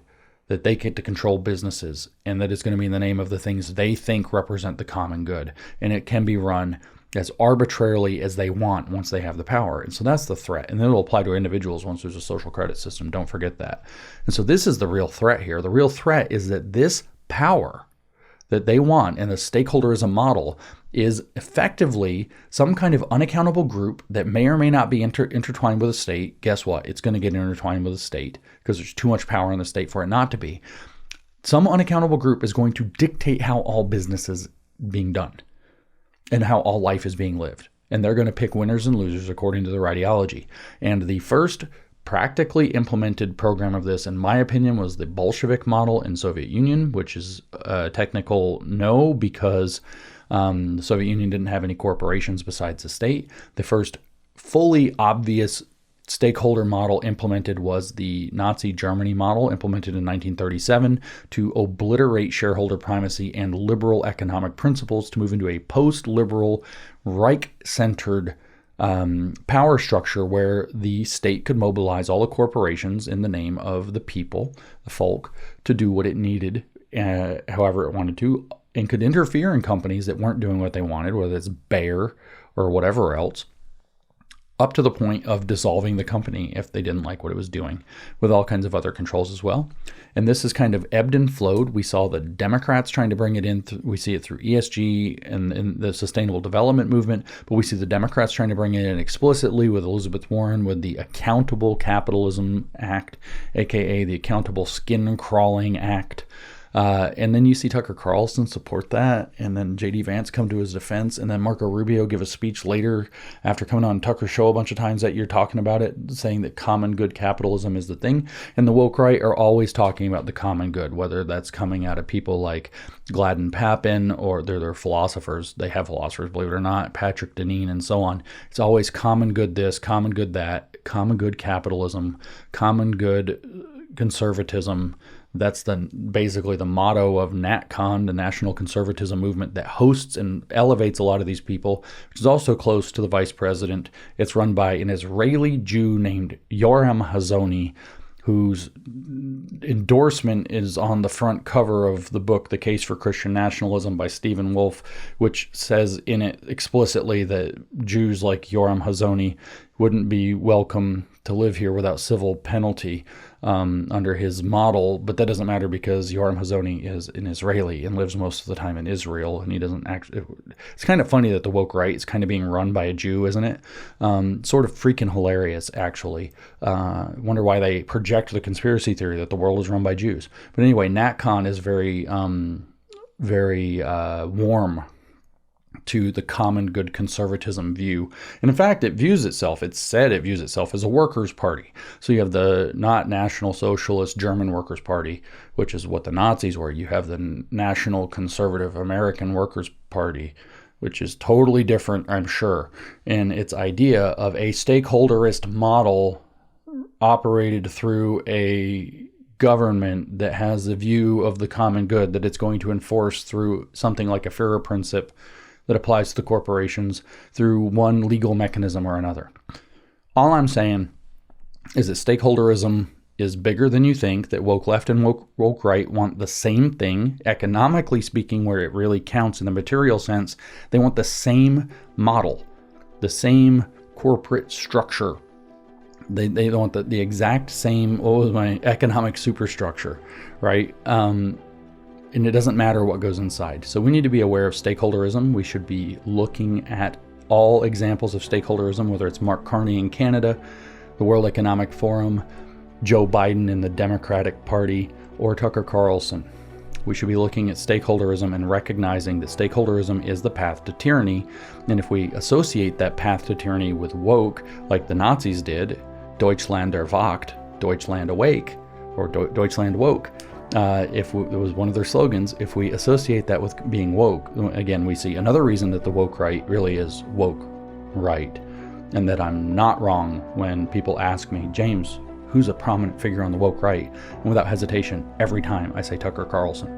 that they get to control businesses and that it's going to be in the name of the things they think represent the common good. And it can be run as arbitrarily as they want once they have the power. And so that's the threat. And then it'll apply to individuals once there's a social credit system. Don't forget that. And so this is the real threat here. The real threat is that this power that they want in a stakeholderism model is effectively some kind of unaccountable group that may or may not be intertwined with a state. Guess what? It's going to get intertwined with a state because there's too much power in the state for it not to be. Some unaccountable group is going to dictate how all business is being done and how all life is being lived. And they're going to pick winners and losers according to their ideology. And the first practically implemented program of this, in my opinion, was the Bolshevik model in Soviet Union, which is a technical no because the Soviet Union didn't have any corporations besides the state. The first fully obvious stakeholder model implemented was the Nazi Germany model, implemented in 1937 to obliterate shareholder primacy and liberal economic principles to move into a post-liberal, Reich-centered power structure where the state could mobilize all the corporations in the name of the people, the folk, to do what it needed, however it wanted to, and could interfere in companies that weren't doing what they wanted, whether it's Bayer or whatever else, up to the point of dissolving the company if they didn't like what it was doing, with all kinds of other controls as well. And this is kind of ebbed and flowed. We saw the Democrats trying to bring it in. We see it through ESG and the Sustainable Development Movement, but we see the Democrats trying to bring it in explicitly with Elizabeth Warren with the Accountable Capitalism Act, aka the Accountable Skin Crawling Act. And then you see Tucker Carlson support that, and then J.D. Vance come to his defense, and then Marco Rubio give a speech later after coming on Tucker's show a bunch of times that year talking about it, saying that common good capitalism is the thing. And the woke right are always talking about the common good, whether that's coming out of people like Gladden Papin or they're philosophers. They have philosophers, believe it or not, Patrick Deneen and so on. It's always common good this, common good that, common good capitalism, common good conservatism. That's basically the motto of NatCon, the National Conservatism Movement that hosts and elevates a lot of these people, which is also close to the vice president. It's run by an Israeli Jew named Yoram Hazony, whose endorsement is on the front cover of the book, The Case for Christian Nationalism by Stephen Wolfe, which says in it explicitly that Jews like Yoram Hazony wouldn't be welcome to live here without civil penalty under his model, but that doesn't matter because Yoram Hazony is an Israeli and lives most of the time in Israel, and he doesn't actually. It's kind of funny that the woke right is kind of being run by a Jew, isn't it? Sort of freaking hilarious, actually. Wonder why they project the conspiracy theory that the world is run by Jews. But anyway, NatCon is very warm to the common good conservatism view. And in fact, it views itself as a workers' party. So you have the not National Socialist German Workers' Party, which is what the Nazis were. You have the National Conservative American Workers' Party, which is totally different, I'm sure, in its idea of a stakeholderist model operated through a government that has the view of the common good that it's going to enforce through something like a Führer principle that applies to the corporations through one legal mechanism or another. All I'm saying is that stakeholderism is bigger than you think, that woke left and woke right want the same thing, economically speaking, where it really counts in the material sense. They want the same model, the same corporate structure. They want the exact same, what was my economic superstructure, right? And it doesn't matter what goes inside. So we need to be aware of stakeholderism. We should be looking at all examples of stakeholderism, whether it's Mark Carney in Canada, the World Economic Forum, Joe Biden in the Democratic Party, or Tucker Carlson. We should be looking at stakeholderism and recognizing that stakeholderism is the path to tyranny. And if we associate that path to tyranny with woke, like the Nazis did, Deutschland erwacht, Deutschland awake, or Deutschland woke, it was one of their slogans. If we associate that with being woke, again, we see another reason that the woke right really is woke right, and that I'm not wrong when people ask me, James, who's a prominent figure on the woke right? And without hesitation, every time I say Tucker Carlson.